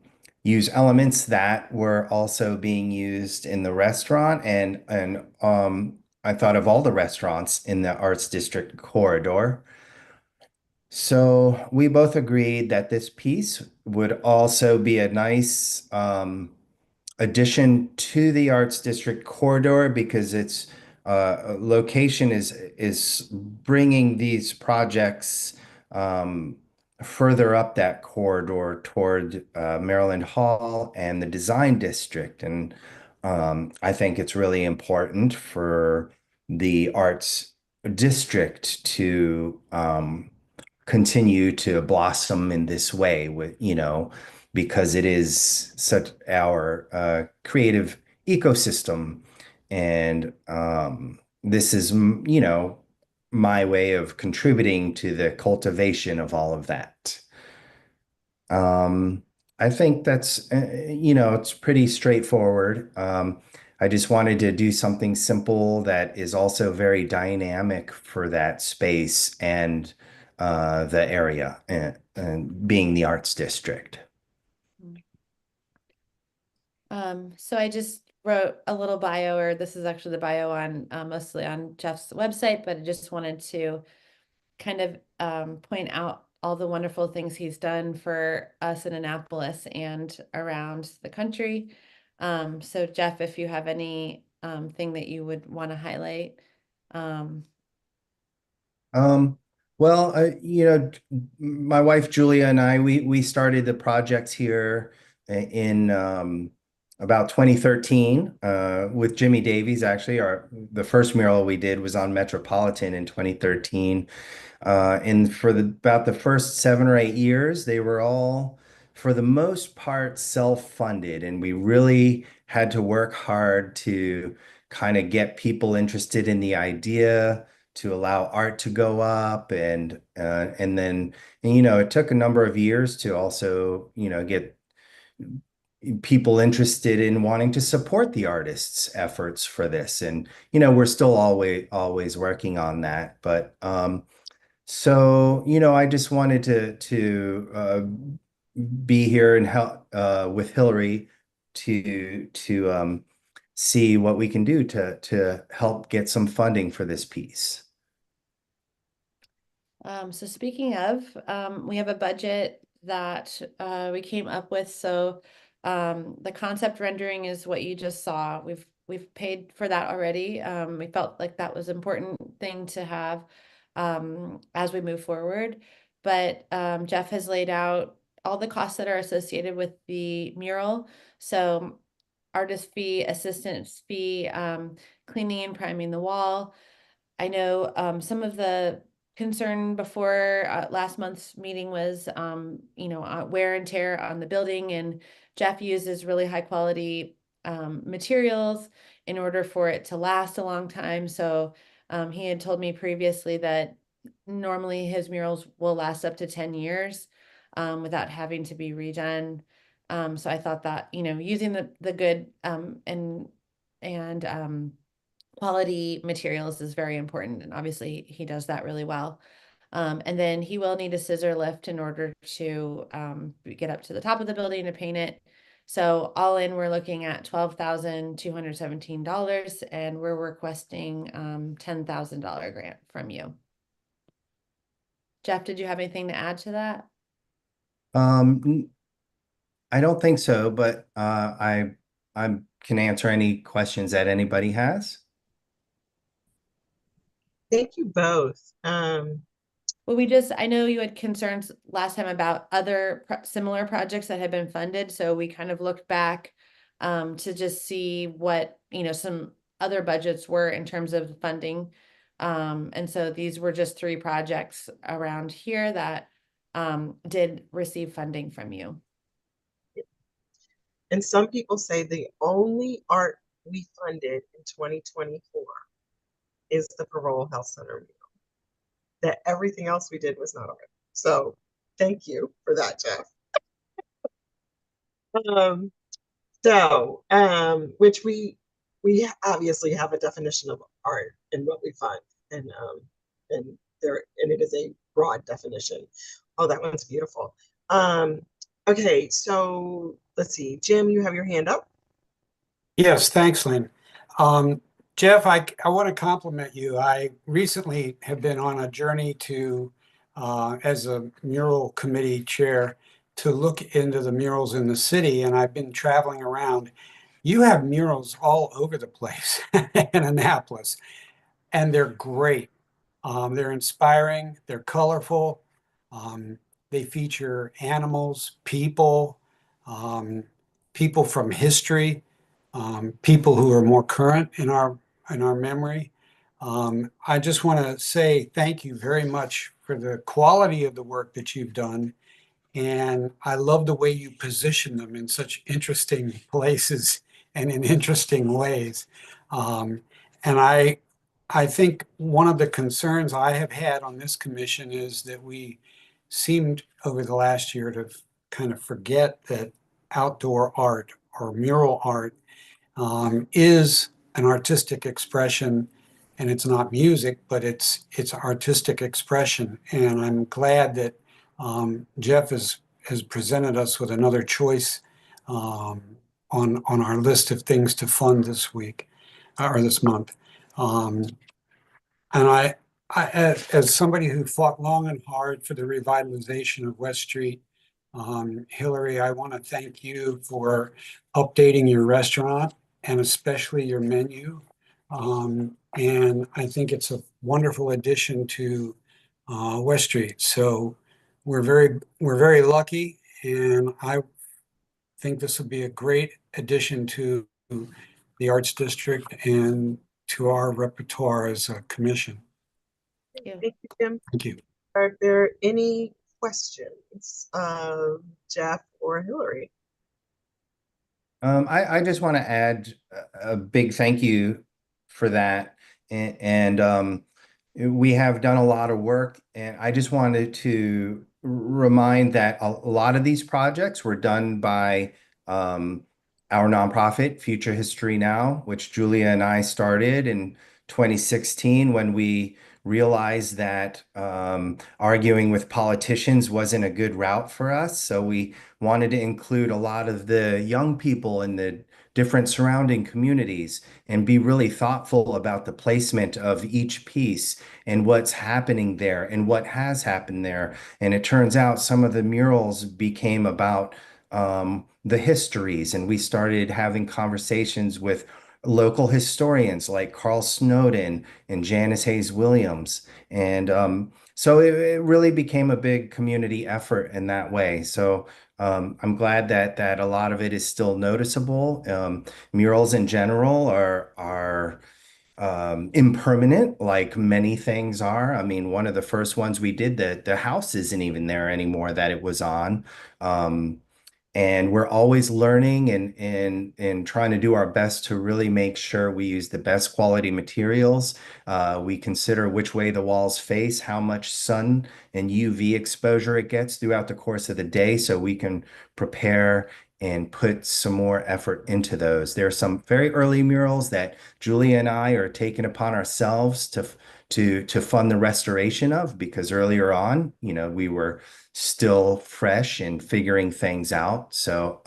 use elements that were also being used in the restaurant, and I thought of all the restaurants in the Arts District corridor. So we both agreed that this piece would also be a nice addition to the Arts District corridor, because its location is bringing these projects further up that corridor toward Maryland Hall and the Design District. And I think it's really important for the Arts District to continue to blossom in this way, because it is such our creative ecosystem. And this is, my way of contributing to the cultivation of all of that. I think that's, it's pretty straightforward. I just wanted to do something simple that is also very dynamic for that space and the area, and being the Arts District. So I just wrote a little bio, or this is actually the bio on mostly on Jeff's website, but I just wanted to kind of point out all the wonderful things he's done for us in Annapolis and around the country. So Jeff, if you have any thing that you would want to highlight. Well, my wife Julia and I, we started the projects here in about 2013 with Jimmy Davies. Actually, the first mural we did was on Metropolitan in 2013. And for about the first 7 or 8 years, they were all, for the most part, self-funded, and we really had to work hard to kind of get people interested in the idea, to allow art to go up, and then it took a number of years to also get people interested in wanting to support the artists' efforts for this. And we're still always working on that. But so I just wanted to be here and help with Hillary to see what we can do to help get some funding for this piece. So speaking of, we have a budget that we came up with. So the concept rendering is what you just saw. We've paid for that already. We felt like that was an important thing to have as we move forward. But Jeff has laid out all the costs that are associated with the mural. So artist fee, assistance fee, cleaning and priming the wall. I know some of the concern before last month's meeting was, wear and tear on the building, and Jeff uses really high quality materials in order for it to last a long time. So he had told me previously that normally his murals will last up to 10 years without having to be redone. So I thought that, using the good and quality materials is very important, and obviously he does that really well. And then he will need a scissor lift in order to get up to the top of the building to paint it. So all in, we're looking at $12,217, and we're requesting $10,000 grant from you. Jeff, did you have anything to add to that? I don't think so, but I can answer any questions that anybody has. Thank you both. Well, I know you had concerns last time about other similar projects that had been funded. So we kind of looked back to just see what, some other budgets were in terms of funding. And so these were just 3 projects around here that did receive funding from you. And some people say the only art we funded in 2024 is the Parole Health Center mural. That everything else we did was not art. So thank you for that, Jeff. Which we obviously have a definition of art and what we fund, and it is a broad definition. Oh, that one's beautiful. Okay, so let's see, Jim, you have your hand up. Yes, thanks, Lynn. Jeff, I want to compliment you. I recently have been on a journey to, as a mural committee chair, to look into the murals in the city, and I've been traveling around. You have murals all over the place in Annapolis, and they're great. They're inspiring, they're colorful, they feature animals, people from history, people who are more current in our memory. I just want to say thank you very much for the quality of the work that you've done. And I love the way you position them in such interesting places and in interesting ways. And I think one of the concerns I have had on this commission is that we seemed over the last year to kind of forget that outdoor art or mural art is an artistic expression, and it's not music, but it's artistic expression. And I'm glad that Jeff has presented us with another choice on our list of things to fund this week or this month. And I as somebody who fought long and hard for the revitalization of West Street, Hillary, I want to thank you for updating your restaurant and especially your menu. And I think it's a wonderful addition to West Street. So we're very lucky, and I think this will be a great addition to the Arts District and to our repertoire as a commission. Thank you, Jim. Thank you. Are there any questions of Jeff or Hillary? I just want to add a big thank you for that. And we have done a lot of work, and I just wanted to remind that a lot of these projects were done by our nonprofit, Future History Now, which Julia and I started in 2016 when we realized that arguing with politicians wasn't a good route for us. So we wanted to include a lot of the young people in the different surrounding communities and be really thoughtful about the placement of each piece and what's happening there and what has happened there. And it turns out some of the murals became about the histories, and we started having conversations with local historians like Carl Snowden and Janice Hayes Williams. And so it really became a big community effort in that way. So I'm glad that a lot of it is still noticeable. Murals in general are impermanent, like many things are. I mean, one of the first ones we did, the house isn't even there anymore that it was on. And we're always learning and trying to do our best to really make sure we use the best quality materials. We consider which way the walls face, how much sun and UV exposure it gets throughout the course of the day, so we can prepare and put some more effort into those. There are some very early murals that Julia and I are taking upon ourselves to fund the restoration of, because earlier on, we were still fresh and figuring things out. So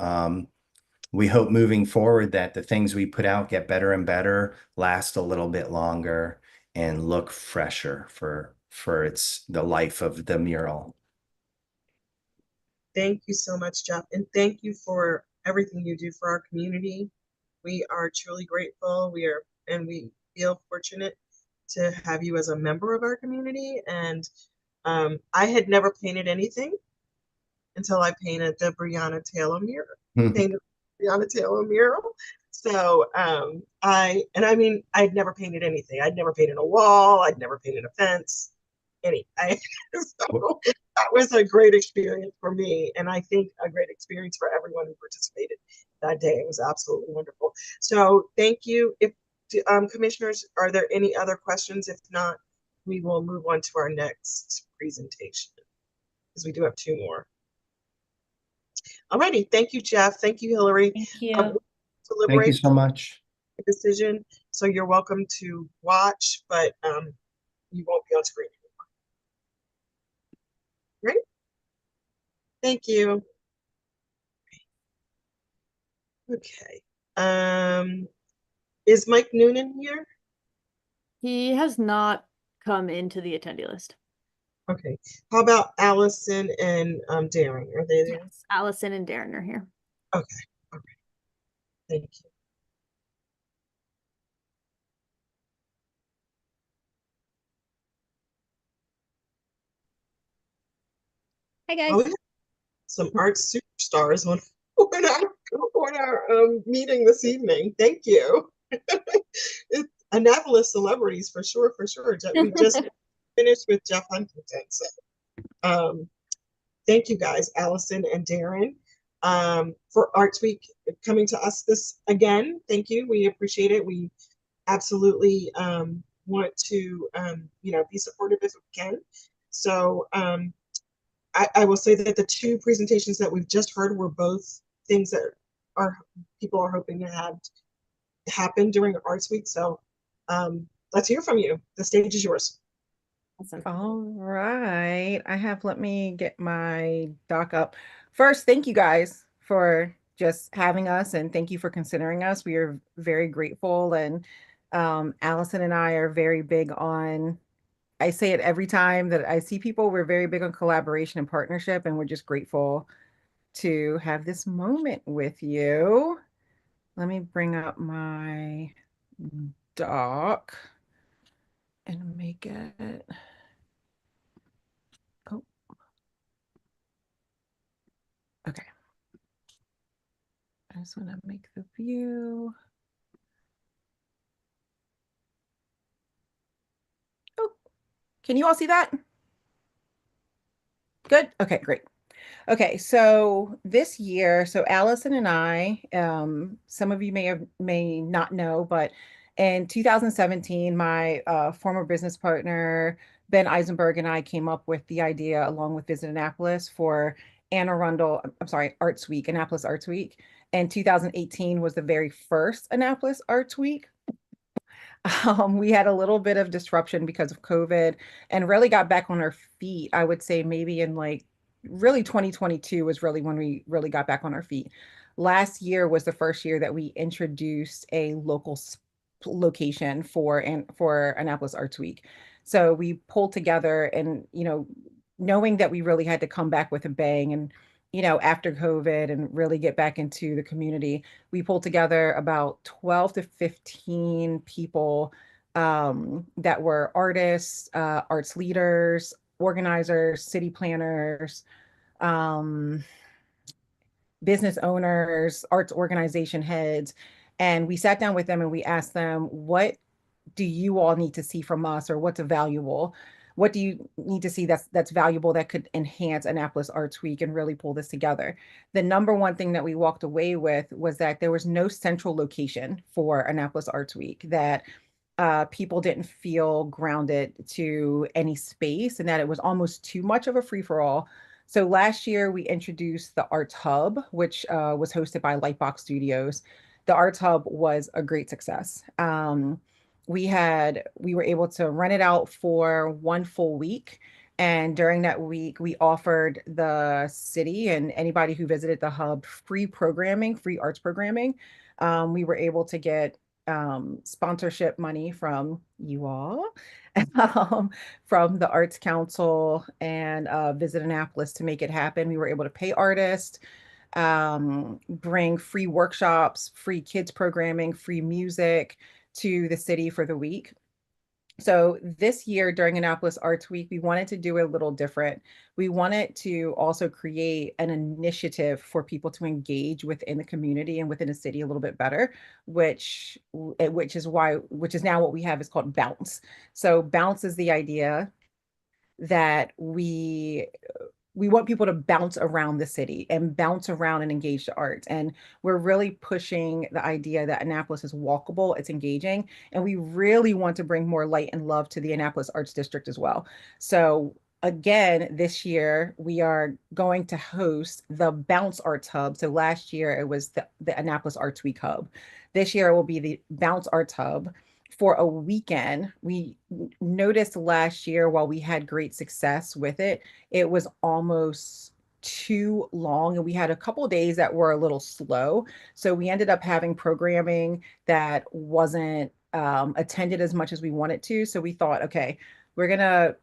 we hope moving forward that the things we put out get better and better, last a little bit longer, and look fresher for the life of the mural. Thank you so much, Jeff, and thank you for everything you do for our community. We are truly grateful. We feel fortunate to have you as a member of our community. And I had never painted anything until I painted the Breonna Taylor mural. Painted the Breonna Taylor mural. So I'd never painted anything. I'd never painted a wall. I'd never painted a fence. So that was a great experience for me, and I think a great experience for everyone who participated that day. It was absolutely wonderful. So thank you. If commissioners, are there any other questions? If not, we will move on to our next presentation, because we do have two more. Alrighty, thank you, Jeff. Thank you, Hillary. Thank you. Thank you so much. Decision. So you're welcome to watch, but you won't be on screen anymore. Right? Thank you. Okay. Is Mike Noonan here? He has not come into the attendee list. Okay. How about Allison and Darren? Are they there? Yes, Allison and Darren are here. Okay. Okay. Thank you. Hi, guys. Oh, we have some art superstars on our meeting this evening. Thank you. It's Annapolis celebrities for sure, for sure. We just finished with Jeff Huntington. So thank you guys, Allison and Darren, for Arts Week coming to us this again. Thank you. We appreciate it. We absolutely want to be supportive if we can. So I will say that the two presentations that we've just heard were both things that people are hoping to have happen during Arts Week. So let's hear from you. The stage is yours. Awesome. All right. Let me get my doc up. First, thank you guys for just having us, and thank you for considering us. We are very grateful. And Allison and I are very big on, I say it every time that I see people, we're very big on collaboration and partnership, and we're just grateful to have this moment with you. Let me bring up my doc and make it. Oh. Okay. I just want to make the view. Oh, can you all see that? Good. Okay, great. Okay, so this year, so Allison and I, some of you may not know, but in 2017, my former business partner, Ben Eisenberg, and I came up with the idea, along with Visit Annapolis, for Arts Week, Annapolis Arts Week. And 2018 was the very first Annapolis Arts Week. We had a little bit of disruption because of COVID and really got back on our feet. I would say maybe in like really 2022 was really when we really got back on our feet. Last year was the first year that we introduced a local location for Annapolis Arts Week. So we pulled together and, knowing that we really had to come back with a bang and, after COVID and really get back into the community, we pulled together about 12 to 15 people that were artists, arts leaders, organizers, city planners, um, business owners, arts organization heads. And we sat down with them and we asked them, what do you all need to see from us, or what's valuable? What do you need to see that's valuable that could enhance Annapolis Arts Week and really pull this together? The number one thing that we walked away with was that there was no central location for Annapolis Arts Week, that people didn't feel grounded to any space and that it was almost too much of a free-for-all. So last year we introduced the Arts Hub, which was hosted by Lightbox Studios. The Arts Hub was a great success. We were able to rent it out for 1 full week. And during that week, we offered the city and anybody who visited the hub free programming, free arts programming. We were able to get sponsorship money from you all, from the Arts Council and Visit Annapolis to make it happen. We were able to pay artists, bring free workshops, free kids programming, free music to the city for the week. So this year during Annapolis Arts Week, we wanted to do it a little different. We wanted to also create an initiative for people to engage within the community and within the city a little bit better, which is now what we have is called Bounce. So Bounce is the idea that we want people to bounce around the city and bounce around and engage the arts. And we're really pushing the idea that Annapolis is walkable, it's engaging, and we really want to bring more light and love to the Annapolis Arts District as well. So again, this year, we are going to host the Bounce Arts Hub. So last year, it was the Annapolis Arts Week Hub. This year, it will be the Bounce Arts Hub for a weekend. We noticed last year, while we had great success with it, it was almost too long and we had a couple of days that were a little slow. So we ended up having programming that wasn't attended as much as we wanted to. So we thought, okay, we're gonna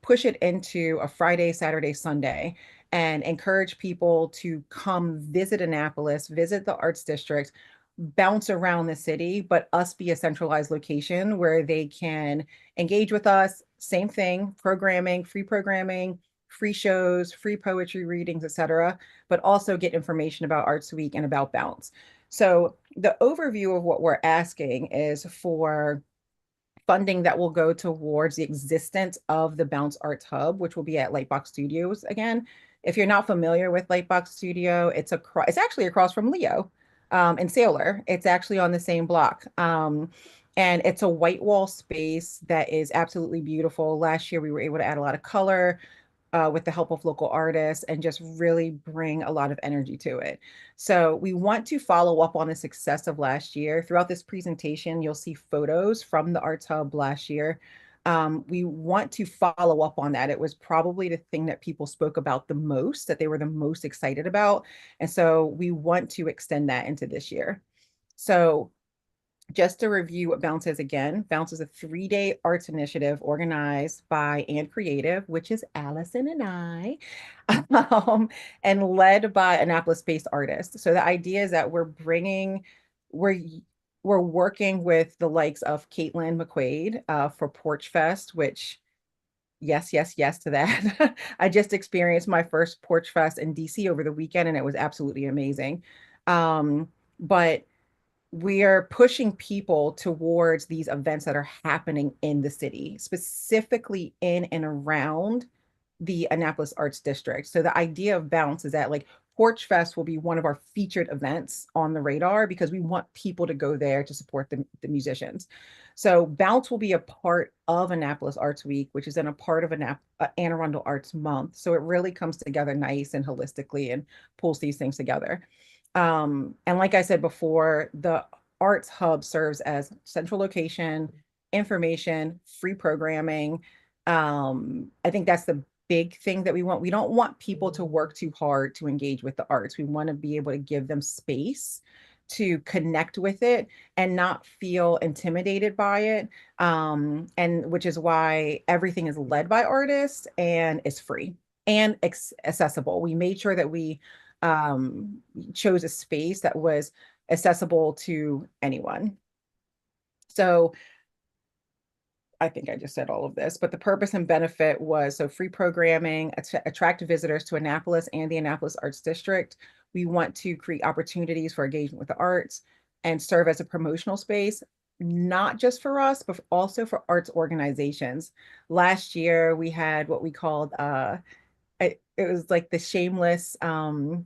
push it into a Friday, Saturday, Sunday, and encourage people to come visit Annapolis, visit the Arts District, bounce around the city, but us be a centralized location where they can engage with us. Same thing, programming, free shows, free poetry readings, etc., but also get information about Arts Week and about Bounce. So the overview of what we're asking is for funding that will go towards the existence of the Bounce Arts Hub, which will be at Lightbox Studios again. If you're not familiar with Lightbox Studio, it's actually across from Leo. In Sailor. It's actually on the same block. And it's a white wall space that is absolutely beautiful. Last year, we were able to add a lot of color with the help of local artists and just really bring a lot of energy to it. So we want to follow up on the success of last year. Throughout this presentation, you'll see photos from the Arts Hub last year. We want to follow up on that. It was probably the thing that people spoke about the most, that they were the most excited about. And so we want to extend that into this year. So just to review what Bounce is again, Bounce is a 3-day arts initiative organized by And Creative, which is Allison and I, and led by Annapolis-based artists. So the idea is that we're working with the likes of Caitlin McQuaid for Porch Fest, which yes to that. I just experienced my first Porch Fest in DC over the weekend and it was absolutely amazing. But we are pushing people towards these events that are happening in the city, specifically in and around the Annapolis Arts District. So the idea of Bounce is that like Porch Fest will be one of our featured events on the radar because we want people to go there to support the musicians. So Bounce will be a part of Annapolis Arts Week, which is then a part of Anne Arundel Arts Month. So it really comes together nice and holistically and pulls these things together. And like I said before, the Arts Hub serves as central location, information, free programming. I think that's the big thing that we want. We don't want people to work too hard to engage with the arts. We want to be able to give them space to connect with it and not feel intimidated by it. And which is why everything is led by artists and is free and accessible. We made sure that we chose a space that was accessible to anyone. So I think I just said all of this, but the purpose and benefit was so free programming, attract visitors to Annapolis and the Annapolis Arts District. We want to create opportunities for engagement with the arts and serve as a promotional space, not just for us, but also for arts organizations. Last year, we had what we called, it was like the shameless, what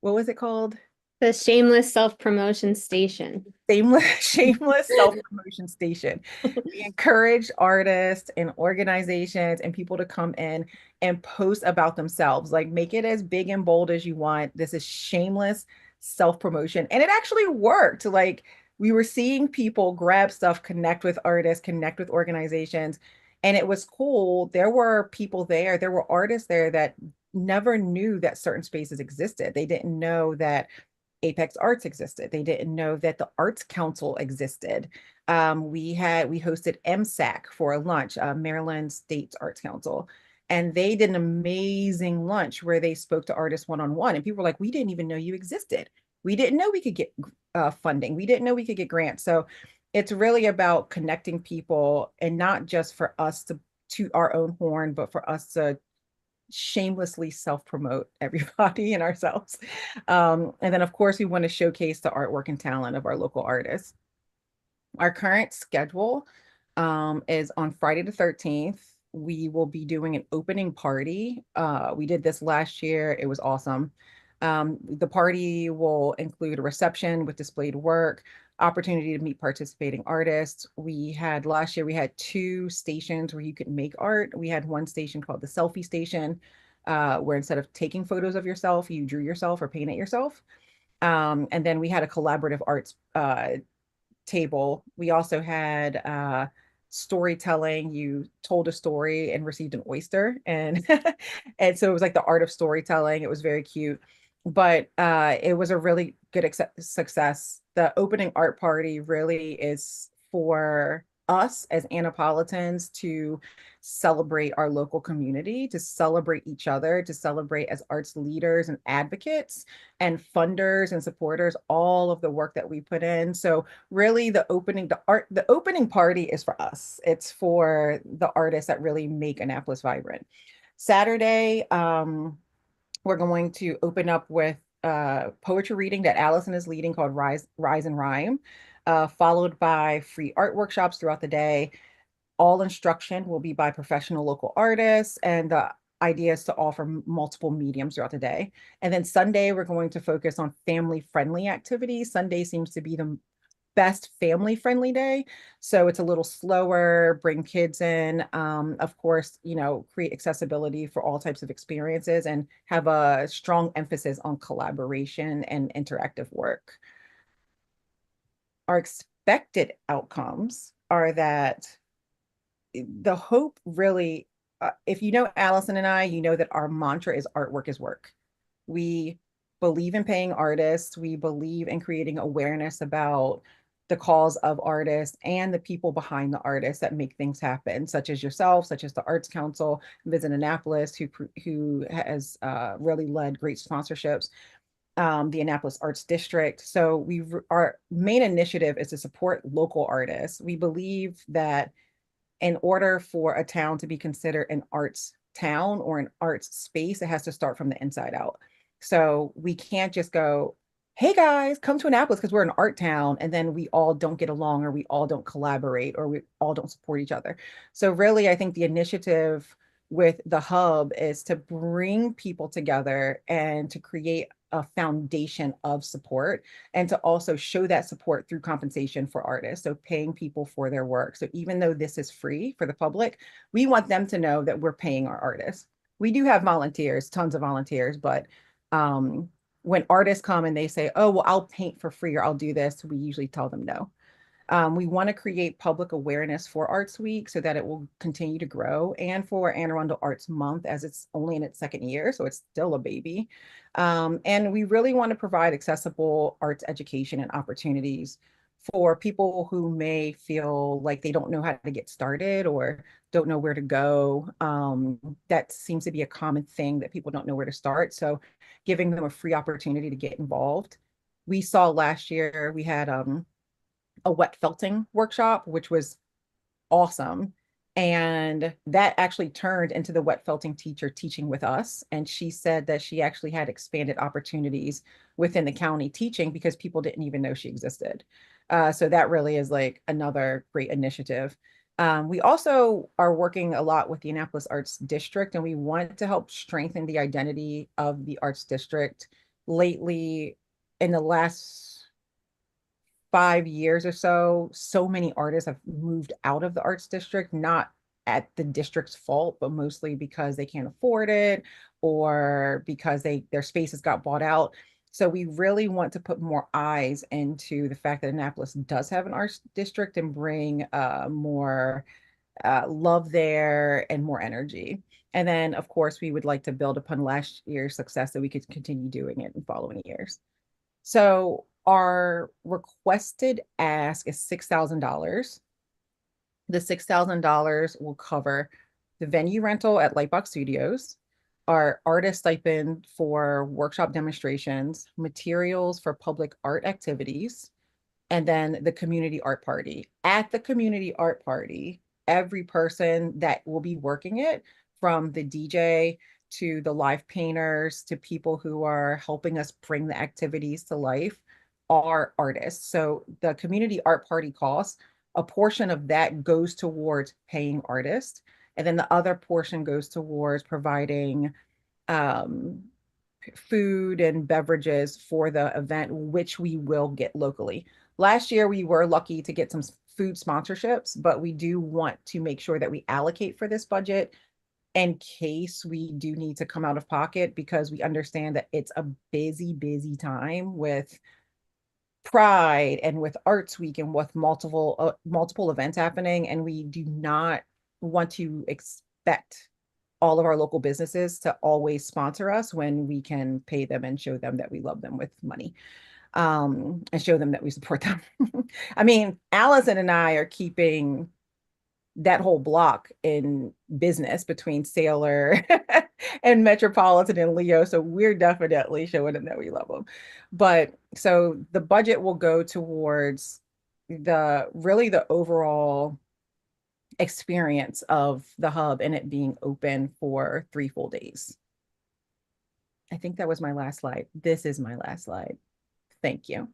was it called? The Shameless Self-Promotion Station. Shameless self-promotion station. We encourage artists and organizations and people to come in and post about themselves. Like, make it as big and bold as you want. This is shameless self-promotion. And it actually worked. Like, we were seeing people grab stuff, connect with artists, connect with organizations. And it was cool. There were people there, there were artists there that never knew that certain spaces existed. They didn't know that Apex Arts existed. They didn't know that the Arts Council existed. We hosted MSAC for a lunch, Maryland State Arts Council, and they did an amazing lunch where they spoke to artists one-on-one. And people were like, "We didn't even know you existed. We didn't know we could get funding. We didn't know we could get grants." So it's really about connecting people, and not just for us to toot our own horn, but for us to shamelessly self-promote everybody and ourselves. And then of course we want to showcase the artwork and talent of our local artists. Our current schedule is on Friday the 13th. We will be doing an opening party. We did this last year. It was awesome. The party will include a reception with displayed work, opportunity to meet participating artists. Last year, we had 2 stations where you could make art. We had one station called the selfie station, where instead of taking photos of yourself, you drew yourself or painted yourself. And then we had a collaborative arts table. We also had storytelling. You told a story and received an oyster. And, and so it was like the art of storytelling. It was very cute. But it was a really good success. The opening art party really is for us as Annapolitans to celebrate our local community, to celebrate each other, to celebrate as arts leaders and advocates and funders and supporters, all of the work that we put in. So really the opening party is for us. It's for the artists that really make Annapolis vibrant. Saturday, we're going to open up with poetry reading that Allison is leading called Rise and Rhyme, followed by free art workshops throughout the day. All instruction will be by professional local artists, and the idea is to offer multiple mediums throughout the day. And then Sunday, we're going to focus on family-friendly activities. Sunday seems to be the best family-friendly day. So it's a little slower, bring kids in, of course, create accessibility for all types of experiences and have a strong emphasis on collaboration and interactive work. Our expected outcomes are that the hope really, if you know Allison and I, you know that our mantra is artwork is work. We believe in paying artists. We believe in creating awareness about the cause of artists and the people behind the artists that make things happen, such as yourself, such as the Arts Council, Visit Annapolis, who has really led great sponsorships, the Annapolis Arts District. So our main initiative is to support local artists. We believe that in order for a town to be considered an arts town or an arts space, it has to start from the inside out. So we can't just go, "Hey guys, come to Annapolis because we're an art town," and then we all don't get along, or we all don't collaborate, or we all don't support each other. So really, I think the initiative with the hub is to bring people together and to create a foundation of support, and to also show that support through compensation for artists. So paying people for their work. So even though this is free for the public, we want them to know that we're paying our artists. We do have volunteers, tons of volunteers, but when artists come and they say, "Oh, well, I'll paint for free or I'll do this," we usually tell them no. We want to create public awareness for Arts Week so that it will continue to grow, and for Anne Arundel Arts Month, as it's only in its second year, so it's still a baby. And we really want to provide accessible arts education and opportunities for people who may feel like they don't know how to get started or don't know where to go. That seems to be a common thing, that people don't know where to start. So giving them a free opportunity to get involved. We saw last year, we had a wet felting workshop, which was awesome. And that actually turned into the wet felting teacher teaching with us. And she said that she actually had expanded opportunities within the county teaching because people didn't even know she existed. So that really is like another great initiative. We also are working a lot with the Annapolis Arts District, and we want to help strengthen the identity of the Arts District. Lately, in the last 5 years or so, so many artists have moved out of the Arts District, not at the district's fault, but mostly because they can't afford it or because their spaces got bought out. So we really want to put more eyes into the fact that Annapolis does have an arts district and bring more love there and more energy. And then, of course, we would like to build upon last year's success so we could continue doing it in following years. So our requested ask is $6,000. The $6,000 will cover the venue rental at Lightbox Studios, our artist stipend for workshop demonstrations, materials for public art activities, and then the community art party. At the community art party, every person that will be working it, from the DJ to the live painters to people who are helping us bring the activities to life, are artists. So the community art party costs, a portion of that goes towards paying artists. And then the other portion goes towards providing food and beverages for the event, which we will get locally. Last year, we were lucky to get some food sponsorships, but we do want to make sure that we allocate for this budget in case we do need to come out of pocket, because we understand that it's a busy, busy time with Pride and with Arts Week and with multiple events happening. And we do not want to expect all of our local businesses to always sponsor us when we can pay them and show them that we love them with money, and show them that we support them. I mean, Allison and I are keeping that whole block in business between Sailor and Metropolitan and Leo. So we're definitely showing them that we love them. But so the budget will go towards the overall experience of the hub and it being open for 3 full days. I think that was my last slide. This is my last slide. Thank you.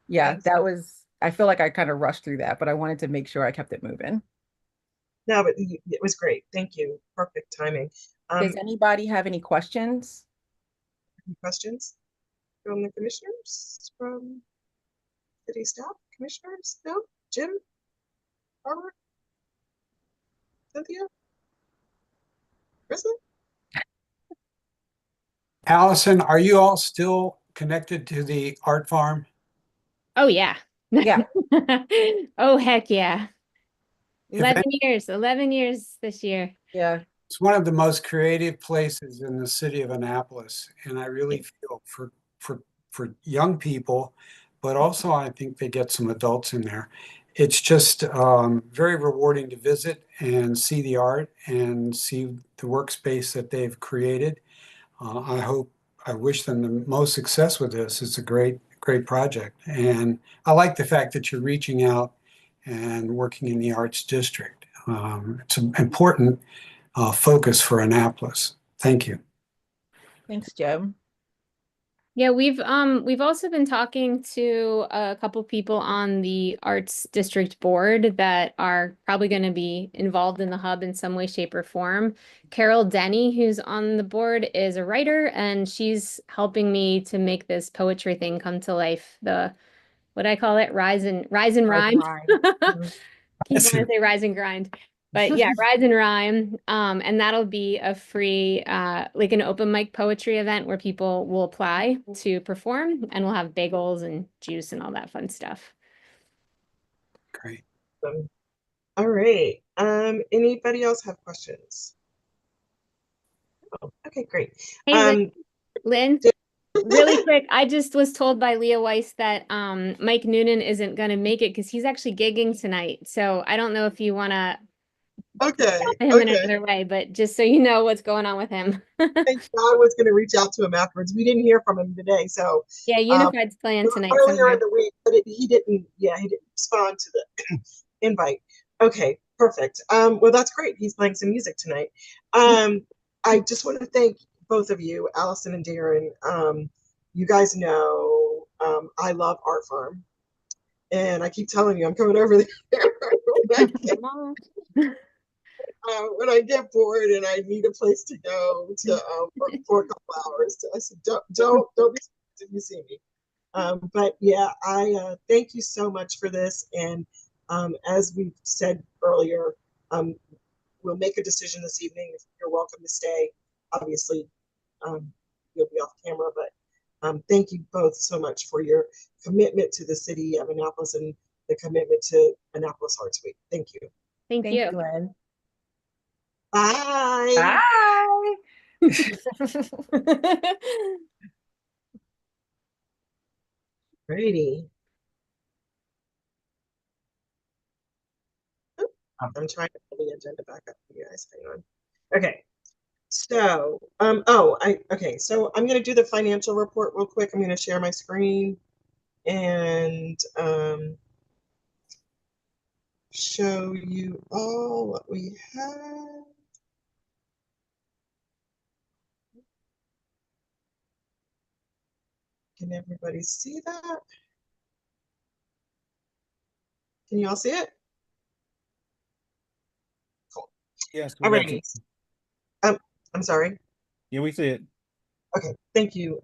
Yeah, that was, I feel like I kind of rushed through that, but I wanted to make sure I kept it moving. No, but it was great. Thank you. Perfect timing. Does anybody have any questions? Any questions from the commissioners, from city staff, commissioners? No? Jim? Robert? Cynthia? Kristen? Allison, are you all still connected to the art farm? Oh, yeah. Yeah. Oh, heck yeah. If 11 years this year. Yeah. It's one of the most creative places in the city of Annapolis, and I really feel for young people, but also I think they get some adults in there. It's just very rewarding to visit and see the art and see the workspace that they've created. I wish them the most success with this. It's a great project, and I like the fact that you're reaching out and working in the arts district. It's an important focus for Annapolis. Thank you. Thanks, Jim. Yeah, we've also been talking to a couple people on the Arts District Board that are probably going to be involved in the hub in some way, shape, or form. Carol Denny, who's on the board, is a writer, and she's helping me to make this poetry thing come to life. What I call it, rise and rhyme. Right. Keep wanting to say rise and grind. But yeah, Rise and Rhyme. And that'll be a free, like an open mic poetry event where people will apply to perform, and we'll have bagels and juice and all that fun stuff. Great. All right. Anybody else have questions? Oh, okay, great. Hey, Lynn, really quick, I just was told by Leah Weiss that Mike Noonan isn't going to make it because he's actually gigging tonight. So I don't know if you want to Okay. him in another way, but just so you know what's going on with him. I was going to reach out to him afterwards. We didn't hear from him today, so Yeah, Unified's playing tonight earlier somewhere. in the week, but he didn't. Yeah, he didn't respond to the invite. Okay, perfect. Well, that's great. He's playing some music tonight. I just want to thank both of you, Allison and Darren. You guys know I love Art Farm, and I keep telling you I'm coming over there. When I get bored and I need a place to go to for a couple hours, I said, don't be surprised if you see me. But yeah, I thank you so much for this. And as we said earlier, we'll make a decision this evening. If you're welcome to stay. Obviously, you'll be off camera, but thank you both so much for your commitment to the city of Annapolis and the commitment to Annapolis Arts Week. Thank you. Thank you. Lynn. Bye. Bye. Righty. I'm trying to pull the agenda back up for you guys. Hang on. Okay. So, so I'm going to do the financial report real quick. I'm going to share my screen and show you all what we have. Can everybody see that? Can you all see it? Cool. Yes. All right. I'm sorry. Yeah, we see it. Okay, thank you,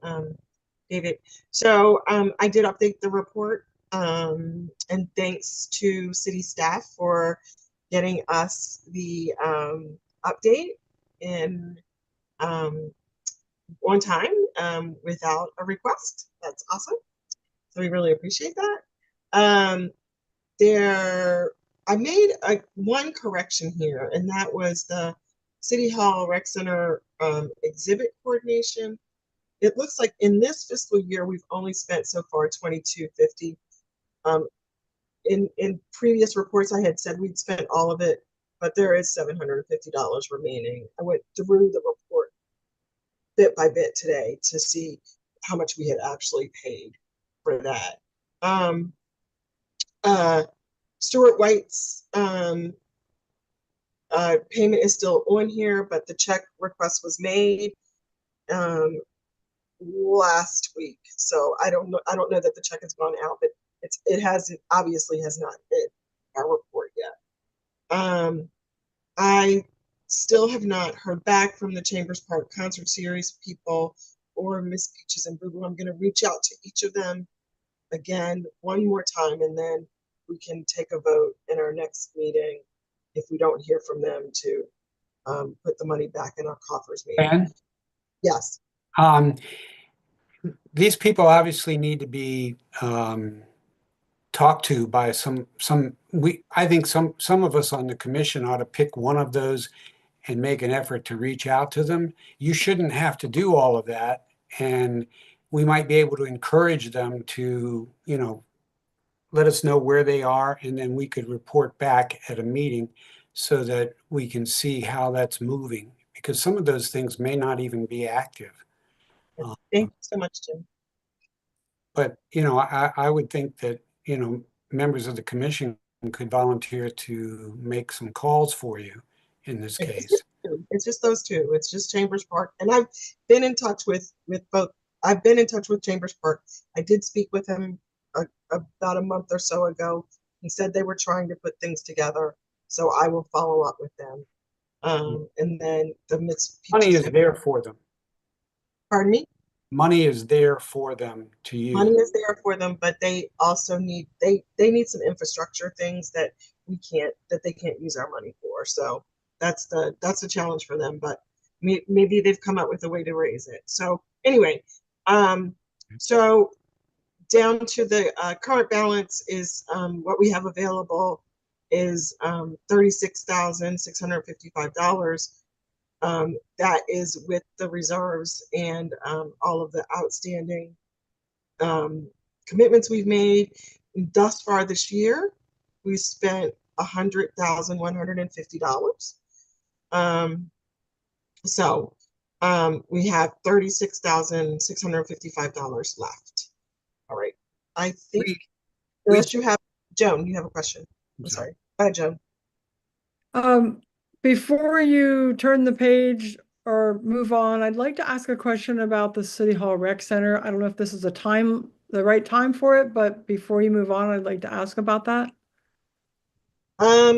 David. So I did update the report, and thanks to city staff for getting us the update in on time without a request. That's awesome. So we really appreciate that. I made one correction here, and that was the City Hall Rec Center exhibit coordination. It looks like in this fiscal year we've only spent so far $22.50. In previous reports I had said we'd spent all of it, but there is $750 remaining. I went through the report bit by bit today to see how much we had actually paid for that. Stuart White's payment is still on here, but the check request was made last week, so I don't know that the check has gone out, but it obviously has not hit our report yet. I still have not heard back from the Chambers Park concert series people or Miss Peaches and Boo Boo. I'm going to reach out to each of them again one more time, and then we can take a vote in our next meeting if we don't hear from them to put the money back in our coffers. Ben? Yes. These people obviously need to be talked to by I think some of us on the commission ought to pick one of those and make an effort to reach out to them. You shouldn't have to do all of that, and we might be able to encourage them to, let us know where they are, and then we could report back at a meeting so that we can see how that's moving, because some of those things may not even be active. Thank you so much, Jim. But, I would think that, members of the commission could volunteer to make some calls for you in this case. It's just those two. It's just Chambers Park. And I've been in touch with both. I've been in touch with Chambers Park. I did speak with him about a month or so ago. He said they were trying to put things together. So I will follow up with them. And then the Miss Peaches. Money is there for them. Pardon me? Money is there for them to use. Money is there for them, but they also need they need some infrastructure things that they can't use our money for. for. So that's the challenge for them, but maybe they've come up with a way to raise it. So anyway, so down to the current balance is what we have available is $36,655. That is with the reserves and all of the outstanding commitments we've made. Thus far this year, we spent $100,150. So we have $36,655 left. All right. I think unless you have, Joan, you have a question. I'm sorry. Go ahead, Joan. Before you turn the page or move on, I'd like to ask a question about the City Hall Rec Center. I don't know if this is the right time for it, but before you move on, I'd like to ask about that. Are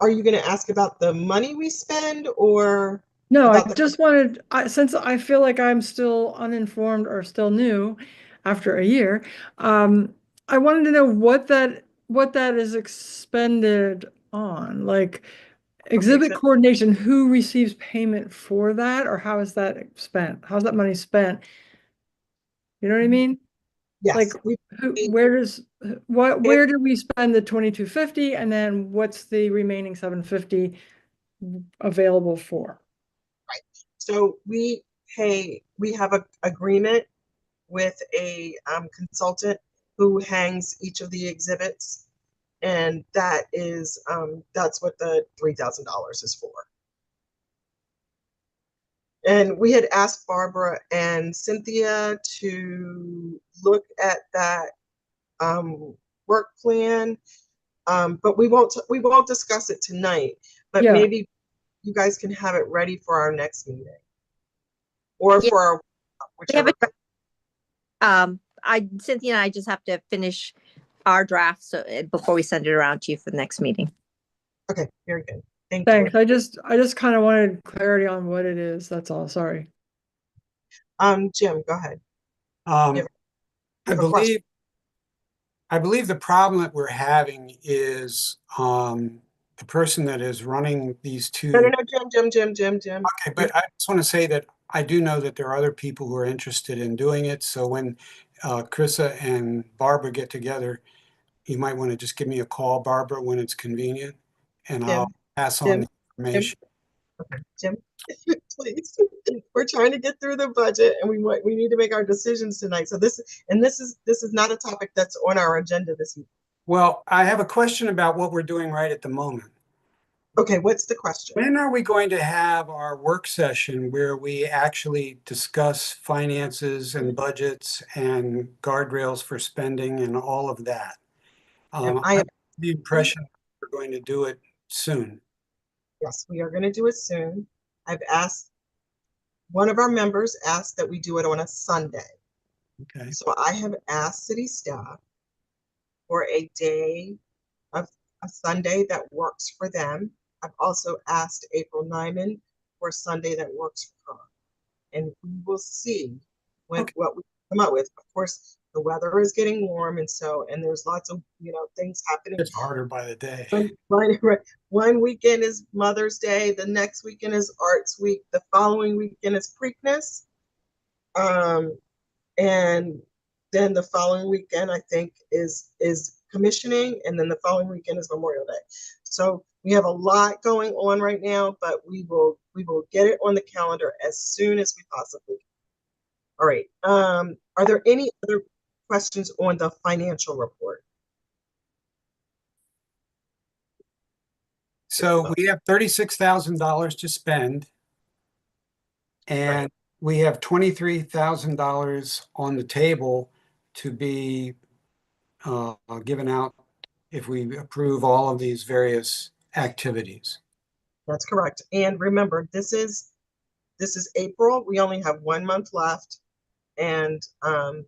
you going to ask about the money we spend or? No, I just wanted, since I feel like I'm still uninformed or still new after a year, I wanted to know what that is expended on, like exhibit coordination, who receives payment for that, or how is that spent? How's that money spent? You know what I mean? Yes. Like where do we spend the 2250 and then what's the remaining 750 available for? Right. So we have an agreement with a consultant who hangs each of the exhibits, and that is that's what the $3,000 is for. And we had asked Barbara and Cynthia to look at that work plan, but we won't discuss it tonight. But maybe you guys can have it ready for our next meeting, or for our whichever. Cynthia and I just have to finish our draft before we send it around to you for the next meeting. Okay, very good. Thanks. I just kind of wanted clarity on what it is. That's all. Sorry. Jim, go ahead. I believe the problem that we're having is the person that is running these two. No, Jim. Okay, but I just want to say that I do know that there are other people who are interested in doing it. So when Krissa and Barbara get together, you might want to just give me a call, Barbara, when it's convenient, and I'll pass on the information. Jim, please. We're trying to get through the budget, and we need to make our decisions tonight. So this is not a topic that's on our agenda this week. Well, I have a question about what we're doing right at the moment. Okay, what's the question? When are we going to have our work session where we actually discuss finances and budgets and guardrails for spending and all of that? I have the impression we're going to do it soon. Yes, we are going to do it soon. I've asked, one of our members asked that we do it on a Sunday. Okay. So I have asked city staff for a day of a Sunday that works for them. I've also asked April Nyman for a Sunday that works for her. And we will see what we come up with. Of course, the weather is getting warm, and there's lots of things happening. It's harder by the day. One weekend is Mother's Day, the next weekend is Arts Week, the following weekend is Preakness, and then the following weekend I think is commissioning, and then the following weekend is Memorial Day. So we have a lot going on right now, but we will get it on the calendar as soon as we possibly can. All right. Are there any other questions on the financial report? So we have $36,000 to spend, and we have $23,000 on the table to be given out if we approve all of these various activities. That's correct. And remember, this is April. We only have 1 month left, and on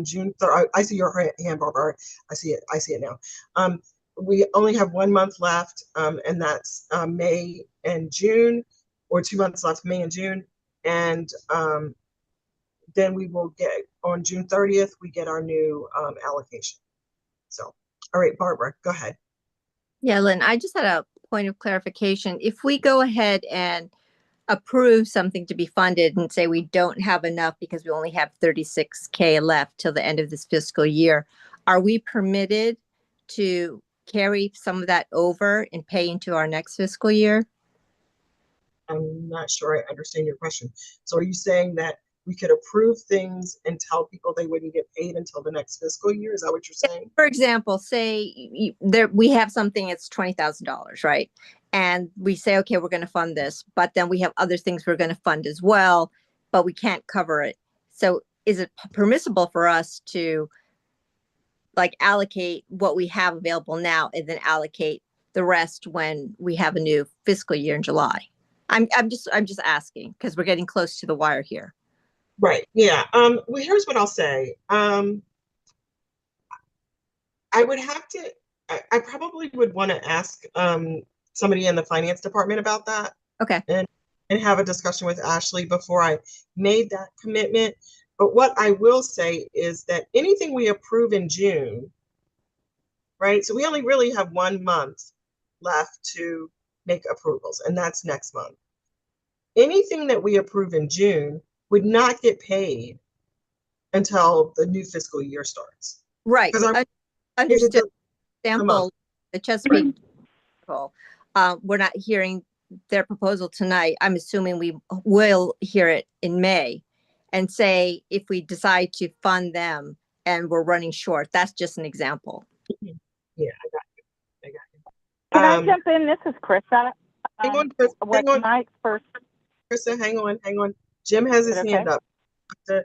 June 3rd, I see your hand, Barbara. I see it now. We only have 1 month left, and that's May and June, or 2 months left, May and June. And then we will get, on June 30th, we get our new allocation. So, all right, Barbara, go ahead. Yeah, Lynn, I just had a point of clarification. If we go ahead and approve something to be funded and say we don't have enough because we only have 36K left till the end of this fiscal year, are we permitted to carry some of that over and pay into our next fiscal year? I'm not sure I understand your question. So are you saying that we could approve things and tell people they wouldn't get paid until the next fiscal year? Is that what you're saying? For example, say there we have something, it's $20,000, right? And we say, okay, we're going to fund this, but then we have other things we're going to fund as well, but we can't cover it. So is it permissible for us to like allocate what we have available now and then allocate the rest when we have a new fiscal year in July? I'm just asking because we're getting close to the wire here. Right. Yeah. Well, here's what I'll say. I would have to, I probably would want to ask somebody in the finance department about that. Okay. And have a discussion with Ashley before I made that commitment. But what I will say is that anything we approve in June, right? So we only really have 1 month left to make approvals, and that's next month. Anything that we approve in June would not get paid until the new fiscal year starts. Right. Understood. Example, the Chesapeake, we're not hearing their proposal tonight. I'm assuming we will hear it in May and say if we decide to fund them and we're running short. That's just an example. Yeah, I got you. Can I jump in? This is Krista. Hang on, Chris. What my first. Krista, hang on. Jim has his hand up. Okay.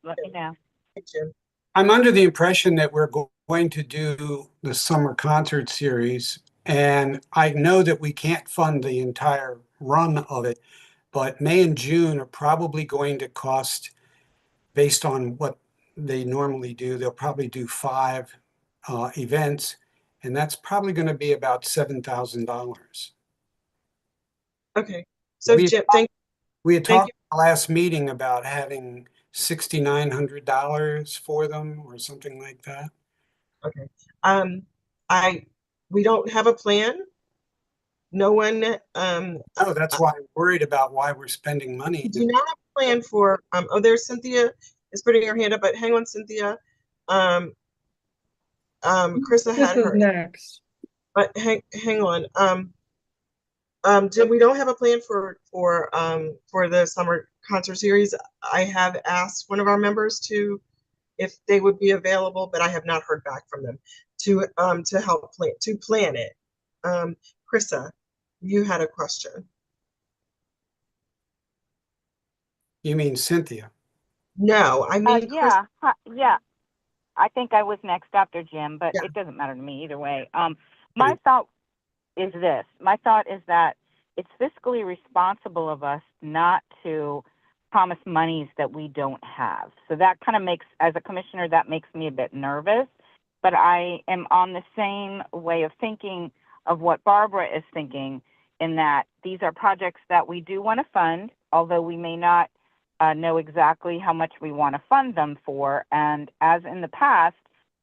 Let me know. Hey, Jim. I'm under the impression that we're going to do the summer concert series, and I know that we can't fund the entire run of it, but May and June are probably going to cost, based on what they normally do, they'll probably do 5 events, and that's probably going to be about $7,000. Okay. So Jim, we had talked at the last meeting about having $6,900 for them or something like that. Okay. We don't have a plan. No one. Oh, that's why I'm worried about why we're spending money. We do not have a plan for. Oh, there's Cynthia is putting her hand up, but hang on, Cynthia. Krista had her next. But hang on. Jim, we don't have a plan for the summer concert series. I have asked one of our members if they would be available, but I have not heard back from them to help plan it. Krista, you had a question. You mean Cynthia? No, I mean yeah. I think I was next after Jim, but it doesn't matter to me either way. My thought is this. My thought is that it's fiscally responsible of us not to promise monies that we don't have. So that kind of makes, as a commissioner, that makes me a bit nervous. But I am on the same way of thinking of what Barbara is thinking, in that these are projects that we do want to fund, although we may not know exactly how much we want to fund them for. And as in the past,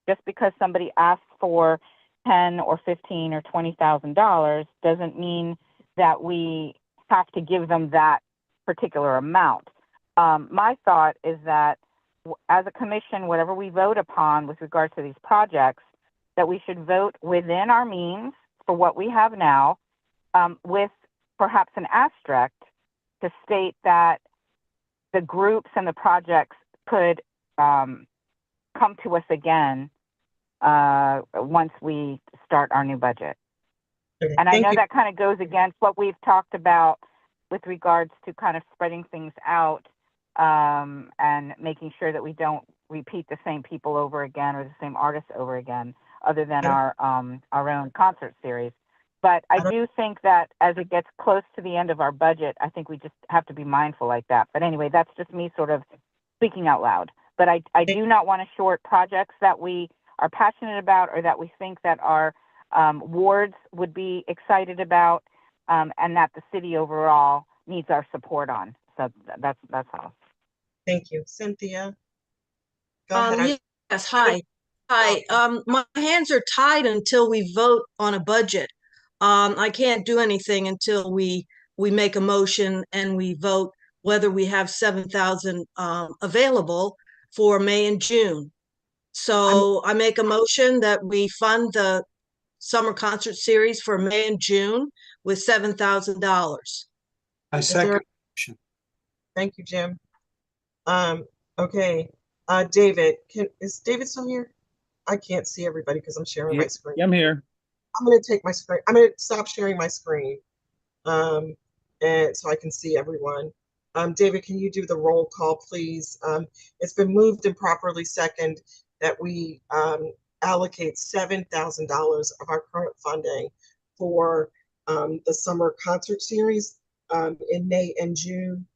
just because somebody asks for $10,000 or $15,000 or $20,000 doesn't mean that we have to give them that particular amount. My thought is that as a commission, whatever we vote upon with regards to these projects, that we should vote within our means for what we have now, with perhaps an asterisk to state that the groups and the projects could come to us again once we start our new budget. Okay, and I know that kind of goes against what we've talked about with regards to kind of spreading things out and making sure that we don't repeat the same people over again or the same artists over again, other than our own concert series. But I do think that as it gets close to the end of our budget, I think we just have to be mindful like that. But anyway, that's just me sort of speaking out loud. But I do not want to short projects that we are passionate about or that we think that our wards would be excited about, and that the city overall needs our support on. So that's all. Thank you. Cynthia? Go ahead. Yes, hi. Hi, my hands are tied until we vote on a budget. I can't do anything until we make a motion and we vote whether we have 7,000 available for May and June. So I make a motion that we fund the summer concert series for May and June with $7,000. I Is second. there- Thank you, Jim. Okay, David, is David still here? I can't see everybody because I'm sharing my screen. Yeah, I'm here. I'm gonna take my screen. I'm gonna stop sharing my screen, and so I can see everyone. David, can you do the roll call, please? It's been moved and properly second that we allocate $7,000 of our current funding for the summer concert series in May and June.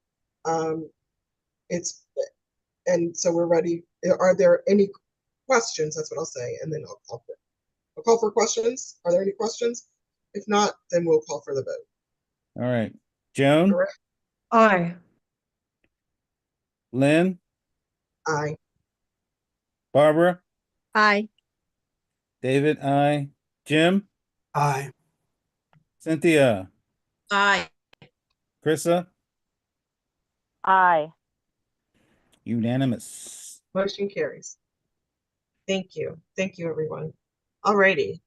And so we're ready. Are there any questions? That's what I'll say, and then I'll call for questions. Are there any questions? If not, then we'll call for the vote. All right. Joan? Correct. Aye. Lynn? Aye. Barbara? Aye. David? Aye. Jim? Aye. Cynthia? Aye. Krista? Aye. Unanimous. Motion carries. Thank you. Thank you, everyone. Alrighty.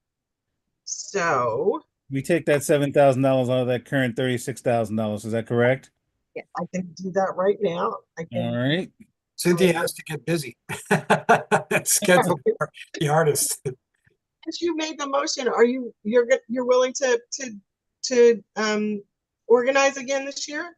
So We take that $7,000 out of that current $36,000. Is that correct? I can do that right now. I can. All right. Cynthia has to get busy. Schedule for the artist. Since you made the motion, you're willing to organize again this year?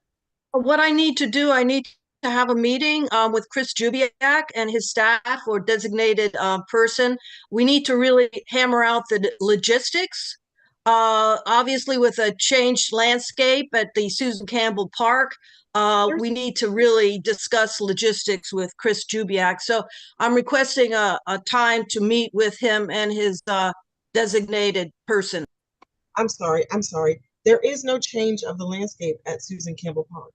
What I need to do, I need to have a meeting with Chris Jubiak and his staff or designated person. We need to really hammer out the logistics. Obviously, with a changed landscape at the Susan Campbell Park, we need to really discuss logistics with Chris Jubiak. So I'm requesting a time to meet with him and his designated person. I'm sorry. There is no change of the landscape at Susan Campbell Park.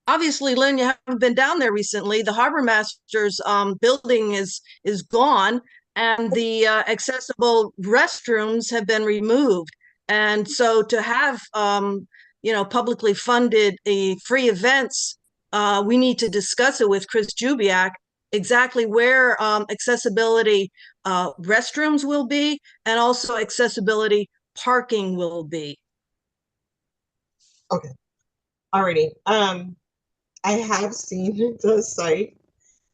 Obviously, Lynn, you haven't been down there recently. The Harbor Masters building is gone, and the accessible restrooms have been removed. And so to have publicly funded free events, we need to discuss it with Chris Jubiak exactly where accessibility restrooms will be and also accessibility parking will be. Okay. Alrighty. I have seen the site.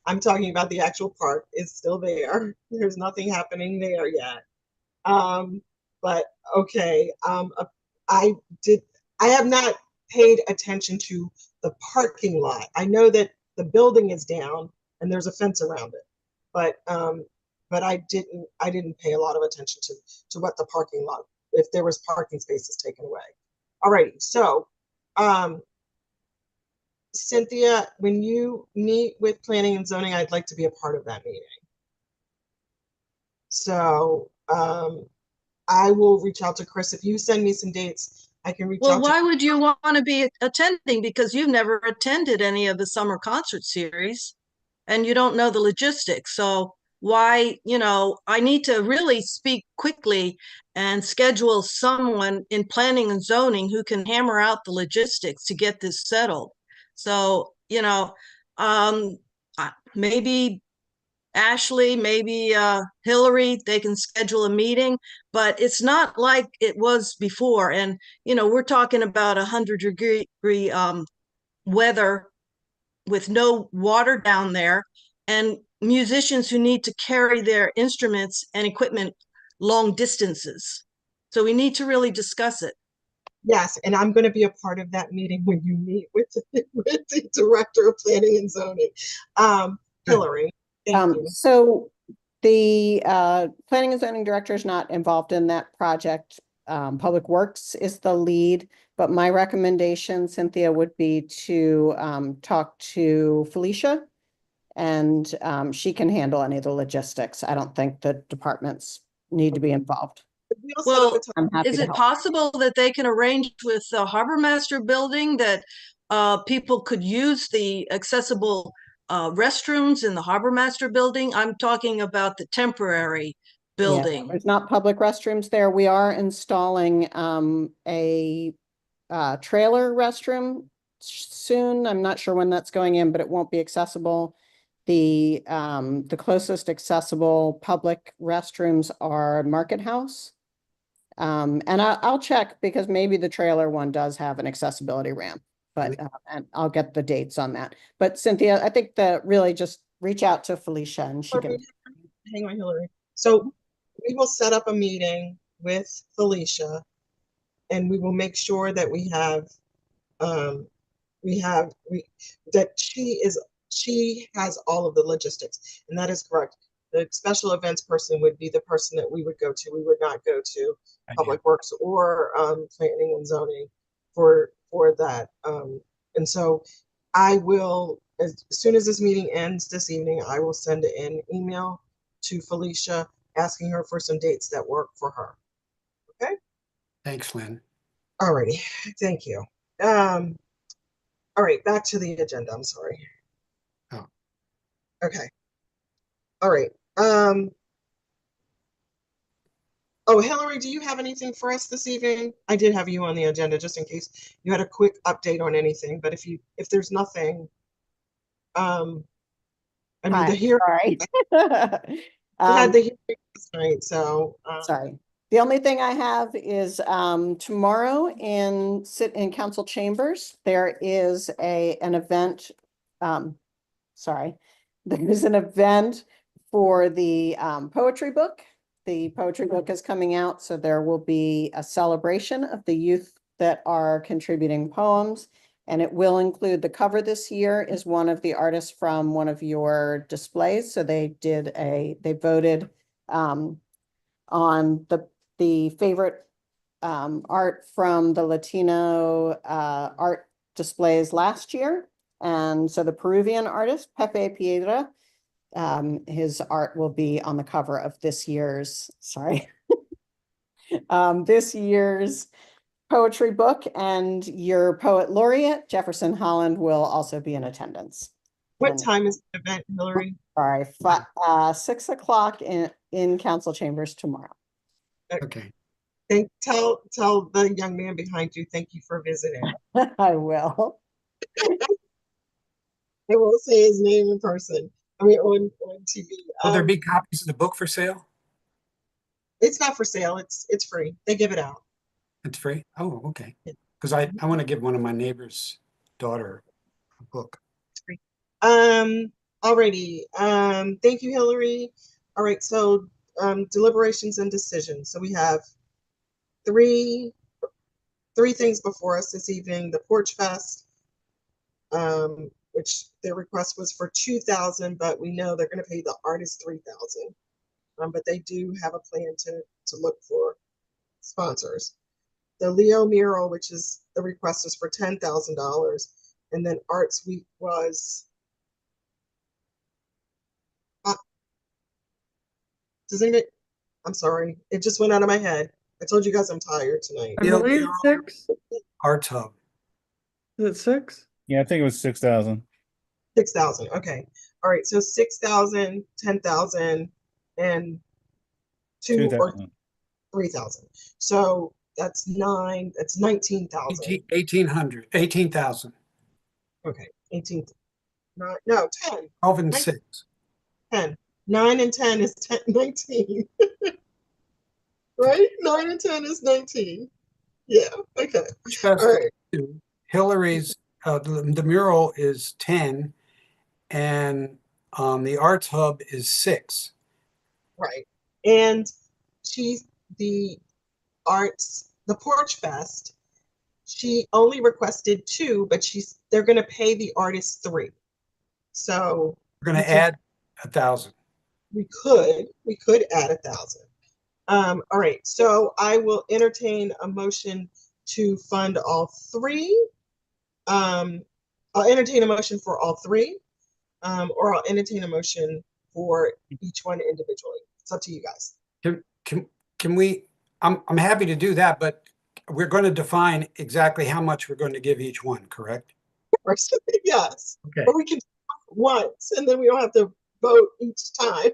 I'm talking about the actual park. It's still there. There's nothing happening there yet. But okay. I have not paid attention to the parking lot. I know that the building is down and there's a fence around it. But I didn't pay a lot of attention to what the parking lot, if there was parking spaces taken away. Alrighty. So Cynthia, when you meet with planning and zoning, I'd like to be a part of that meeting. So I will reach out to Chris. If you send me some dates, I can reach out. Well, why would you want to be attending? Because you've never attended any of the summer concert series and you don't know the logistics. So why, I need to really speak quickly and schedule someone in planning and zoning who can hammer out the logistics to get this settled. So, maybe Ashley, maybe Hillary, they can schedule a meeting, but it's not like it was before. And, we're talking about 100-degree weather with no water down there and musicians who need to carry their instruments and equipment long distances. So we need to really discuss it. Yes, and I'm going to be a part of that meeting when you meet with the director of planning and zoning, Hillary. Thank you. So the planning and zoning director is not involved in that project. Public Works is the lead, but my recommendation, Cynthia, would be to talk to Felicia, and she can handle any of the logistics. I don't think the departments need to be involved. Well, I'm happy is to it help. possible that they can arrange with the Harbor Master building that people could use the accessible restrooms in the Harbor Master building? I'm talking about the temporary Yeah, building. there's not public restrooms there. We are installing a trailer restroom soon. I'm not sure when that's going in, but it won't be accessible. The closest accessible public restrooms are Market House. And I'll check because maybe the trailer one does have an accessibility ramp, but and I'll get the dates on that. But Cynthia, I think that really just reach out to Felicia and she can. Hang on, Hillary. So we will set up a meeting with Felicia and we will make sure that she has all of the logistics, and that is correct. The special events person would be the person that we would go to. We would not go to Public Works or planning and zoning for that. And so I will, as soon as this meeting ends this evening, I will send an email to Felicia asking her for some dates that work for her. Okay. Thanks, Lynn. Alrighty, thank you. All right, back to the agenda. I'm sorry. Oh. Okay. All right. Oh, Hillary, do you have anything for us this evening? I did have you on the agenda just in case you had a quick update on anything, but if there's nothing, I mean, Hi, the hearing. sorry. We had the hearing last night, so sorry. The only thing I have is tomorrow in council chambers, there is an event. There's an event for the poetry book. The poetry book is coming out, so there will be a celebration of the youth that are contributing poems. And it will include the cover this year is one of the artists from one of your displays. So they voted on the favorite art from the Latino art displays last year. And so the Peruvian artist, Pepe Piedra, his art will be on the cover of this year's poetry book, and your poet laureate, Jefferson Holland, will also be in attendance. What time is the event, Hillary? Sorry, 6 o'clock in council chambers tomorrow. Okay. Tell the young man behind you, thank you for visiting. I will. I won't say his name in person. I mean, on TV. Will there be copies of the book for sale? It's not for sale. It's free. They give it out. It's free? Oh, okay. Because I want to give one of my neighbor's daughter a book. It's free. Alrighty. Thank you, Hillary. All right. So deliberations and decisions. So we have three things before us this evening. The Porch Fest, which their request was for $2,000, but we know they're going to pay the artist $3,000. But they do have a plan to look for sponsors. The Leo mural, which is the request is for $10,000, and then Arts Week was. Does anybody? I'm sorry, it just went out of my head. I told you guys I'm tired tonight. I believe 6. Arts Hub. Is it 6? Yeah, I think it was 6,000. 6,000. Okay. All right. So 6,000, 10,000, and 2 or 3,000. So that's 9. That's 19,000. 1,800. 18,000. Okay. 18. No, 10. 12 and 6. 10. 9 and 10 is 10, 19. Right? 9 and 10 is 19. Yeah. Okay. All right. Hillary's the mural is 10, and the Arts Hub is 6. Right. And the Porch Fest, she only requested 2, but they're going to pay the artist 3. So we're going to add 1,000. We could add 1,000. All right. So I will entertain a motion to fund all 3. I'll entertain a motion for all 3, or I'll entertain a motion for each one individually. It's up to you guys. Can we? I'm happy to do that, but we're going to define exactly how much we're going to give each one, correct? Yes. Okay. Or once, and then we don't have to vote each time.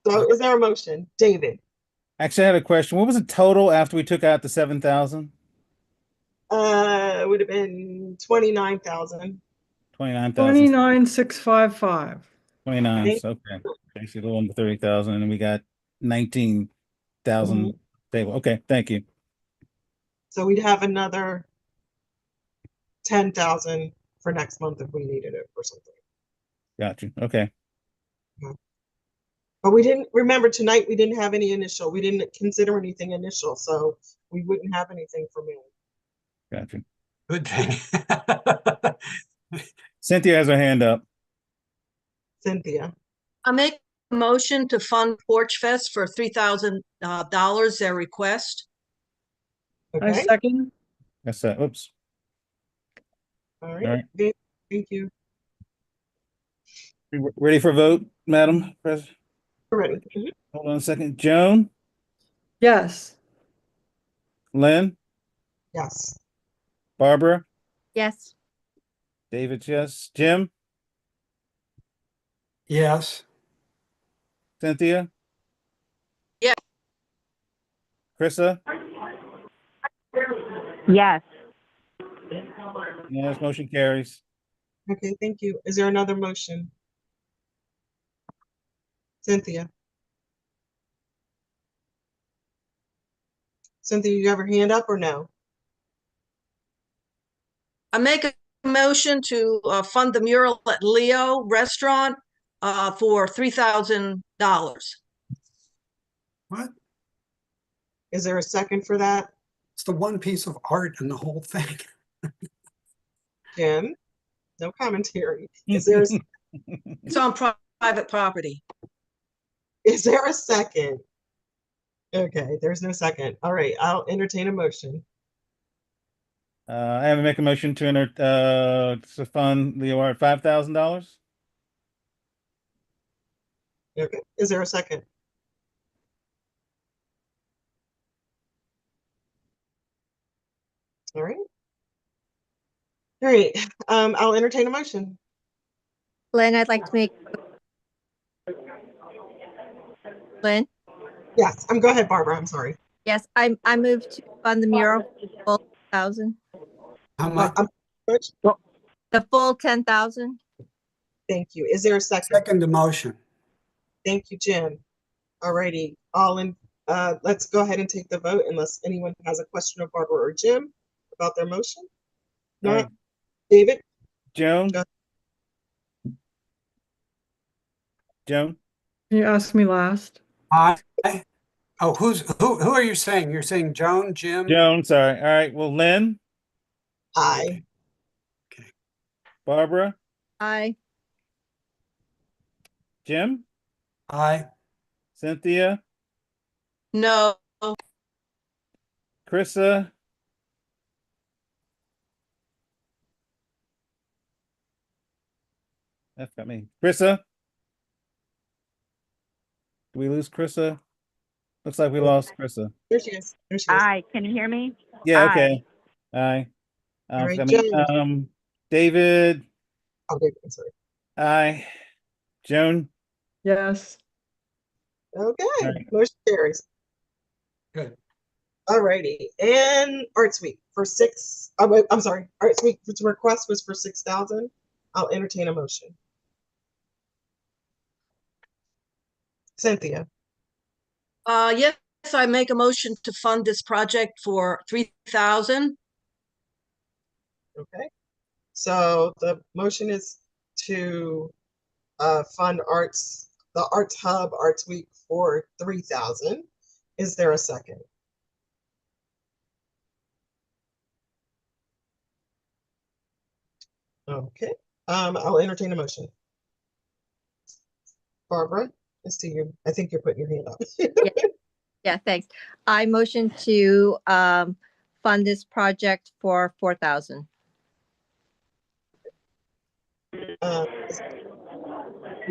So is there a motion? David? Actually, I had a question. What was the total after we took out the 7,000? It would have been 29,000. 29,000. 29,655. 29. So, okay. Basically a little under 30,000, and then we got 19,000 table. Okay, thank you. So we'd have another 10,000 for next month if we needed it or something. Got you. Okay. But we didn't remember tonight, we didn't have any initial. We didn't consider anything initial, so we wouldn't have anything for me. Got you. Good thing. Cynthia has her hand up. Cynthia? I make a motion to fund Porch Fest for $3,000, their request. I Okay, second. That's that. Oops. all All right. right. Thank you. Ready for a vote, Madam President? We're ready. Hold on a second. Joan? Yes. Lynn? Yes. Barbara? Yes. David, yes. Jim? Yes. Cynthia? Yes. Krista? Yes. Yes, motion carries. Okay, thank you. Is there another motion? Cynthia? Cynthia, you have your hand up or no? I make a motion to fund the mural at Leo Restaurant for $3,000. What? Is there a second for that? It's the one piece of art in the whole thing. Jim? No commentary. Is there It's on private property. is there a second? Okay, there's no second. All right, I'll entertain a motion. I have to make a motion to enter to fund Leo Art $5,000. Okay, is there a second? All right. All right, I'll entertain a motion. Lynn, I'd like to make. Lynn? Yes, go ahead, Barbara, I'm sorry. Yes, I moved to fund the mural, full 10,000. How much? The full 10,000. Thank you. Is there a second? Second the motion. Thank you, Jim. All righty, let's go ahead and take the vote unless anyone has a question of Barbara or Jim about their motion. All No, right. David? Joan? Go. Joan? Can you ask me last? Aye. Oh, who are you saying? You're saying Joan, Jim? Joan, sorry. All right. Well, Lynn? Aye. Barbara? Aye. Jim? Aye. Cynthia? No. Krista? That's got me. Krista? Did we lose Krista? Looks like we lost Krista. There she is. There she is. Aye. Can you hear me? Yeah, Aye. okay. Aye. All right, got me. Joan. David? Oh, David, I'm sorry. Aye. Joan? Yes. Okay, right. motion carries. Good. All righty, and Arts Week for I'm sorry, Arts Week, the request was for 6,000. I'll entertain a motion. Cynthia? Yes, I make a motion to fund this project for $3,000. Okay, so the motion is to fund the Arts Hub Arts Week for 3,000. Is there a second? Okay, I'll entertain a motion. Barbara, I see you. I think you're putting your hand up. Yeah, thanks. I motion to fund this project for 4,000.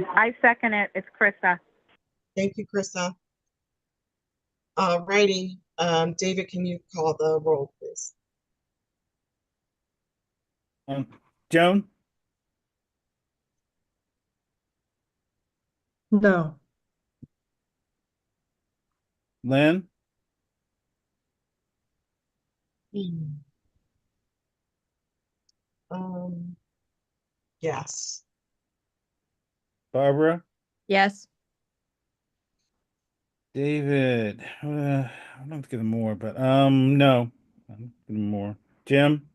I second it. It's Krista. Thank you, Krista. All righty, David, can you call the roll, please? Joan? No. Lynn, Hmm. Yes. Barbara, Yes. David. I don't have to give him more, but no, I'm give him more. Jim,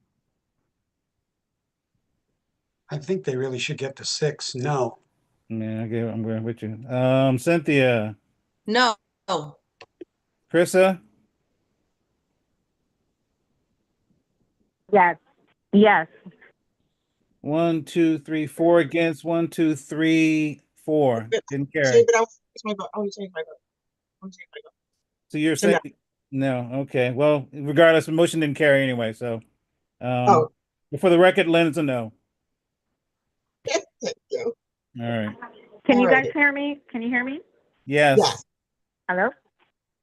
I think they really should get to 6. No. yeah, I'm going with you. Cynthia, No. Krista, Yes. Yes. 1, 2, 3, 4 against. 1, 2, 3, 4. But Didn't change, carry. but I want to change my vote. I want to change my vote. I want to change my vote. So you're So no. saying no? Okay. Well, regardless, the motion didn't carry anyway. So, Oh, for the record, Lynn is a no. thank you. All right. Can you guys Alrighty. hear me? Can you hear me? Yes. Yes. Hello?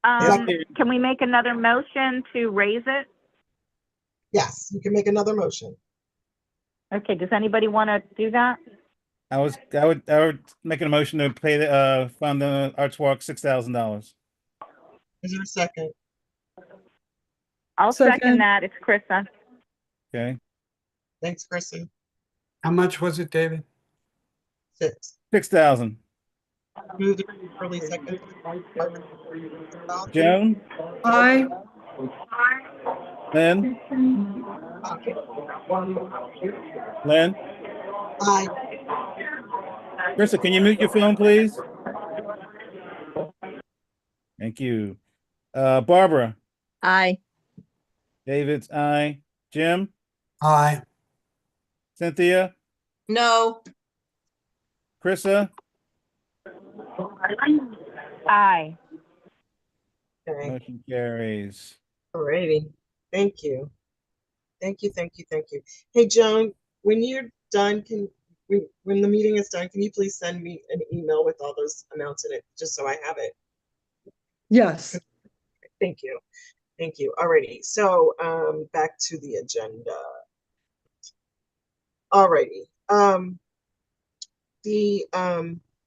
Yes. Can we make another motion to raise it? Yes, you can make another motion. Okay, does anybody want to do that? I would make a motion to pay the fund the Arts Walk $6,000. Is there a second? I'll second that. It's Krista. Okay. Thanks, Kristen. How much was it, David? 6. 6,000. Moved early second. Joan, Aye. Lynn, Lynn, Aye. Krista, can you mute your phone, please? Thank you. Barbara, Aye. David's aye. Jim, Aye. Cynthia, No. Krista, Aye. Okay. motion carries. Alrighty. Thank you. Thank you. Thank you. Thank you. Hey, Joan, when you're done, when the meeting is done, can you please send me an email with all those amounts in it, just so I have it? Yes. Thank you. Thank you. Alrighty. So, back to the agenda. Alrighty.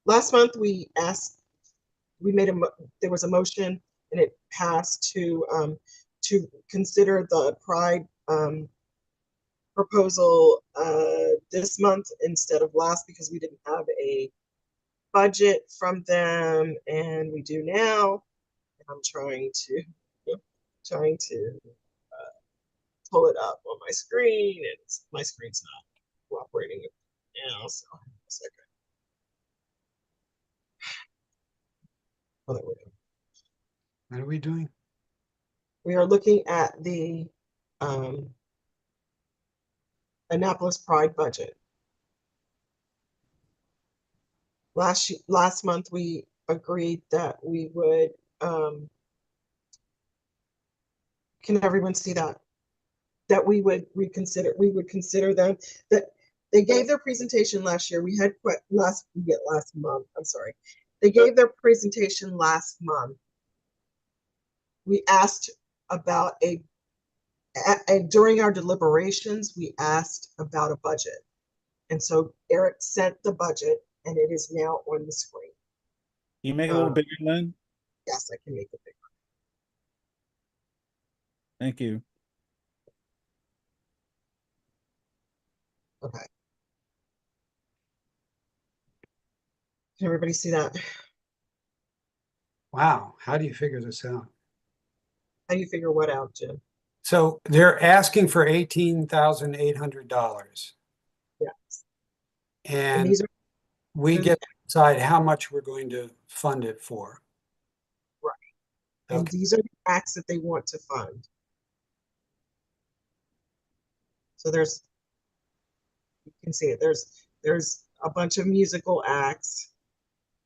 Last month we there was a motion and it passed to consider the Pride proposal this month instead of last, because we didn't have a budget from them, and we do now. And I'm trying to pull it up on my screen, and my screen's not cooperating now, so a second. Oh, there we go. What are we doing? We are looking at the Annapolis Pride budget. Last month we agreed that we would can everyone see that we would consider them, that they gave their presentation last year. We had last month. I'm sorry. They gave their presentation last month. We asked about during our deliberations, we asked about a budget. And so Eric sent the budget, and it is now on the screen. Can you make it a little bigger, Lynn? Yes, I can make it bigger. Thank you. Okay. Can everybody see that? Wow. How do you figure this out? How do you figure what out, Jim? So they're asking for $18,800. Yes. And these are we get to decide how much we're going to fund it for. right. And Okay. these are the acts that they want to fund. So you can see it. There's a bunch of musical acts.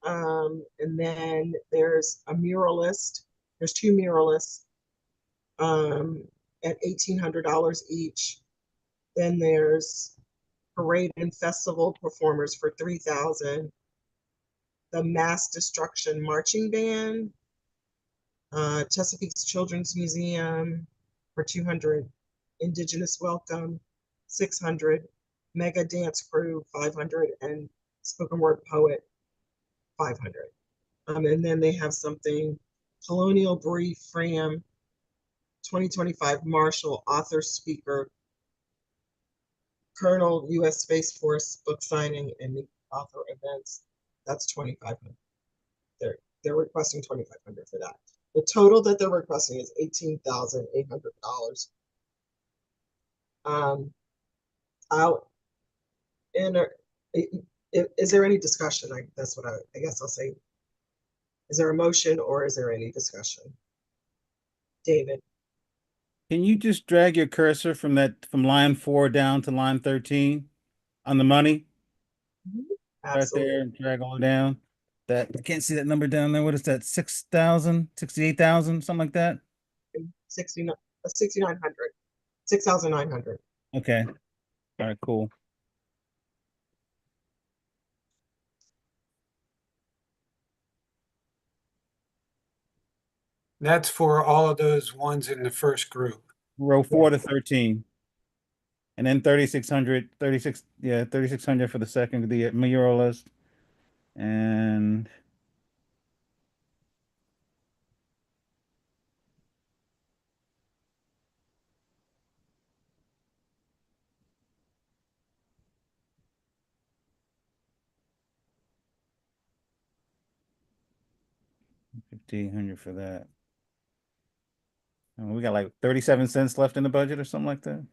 And then there's a muralist. There's 2 muralists at $1,800 each. Then there's parade and festival performers for $3,000. The Mass Destruction Marching Band, Chesapeake's Children's Museum for $200. Indigenous Welcome, $600. Mega Dance Crew, $500, and Spoken Word Poet, 500. And then they have something, Colonial Brief Fram, 2025 Marshall, author, speaker, Colonel, U.S. Space Force, book signing, and author events. That's 2,500. They're requesting 2,500 for that. The total that they're requesting is $18,800. I'll enter. Is there any discussion? That's what I guess I'll say. Is there a motion or is there any discussion? David. Can you just drag your cursor from line 4 down to line 13 on the money? Right there, and drag all down. That I can't see that number down there. What is that? 6,000, 68,000, something like that? 6,900. 6,900. Okay. All right, cool. That's for all of those ones in the first group. Row 4 to 13. And then 3,600 for the second, the muralist. And $1,500 for that. And we got like 37 cents left in the budget or something like that.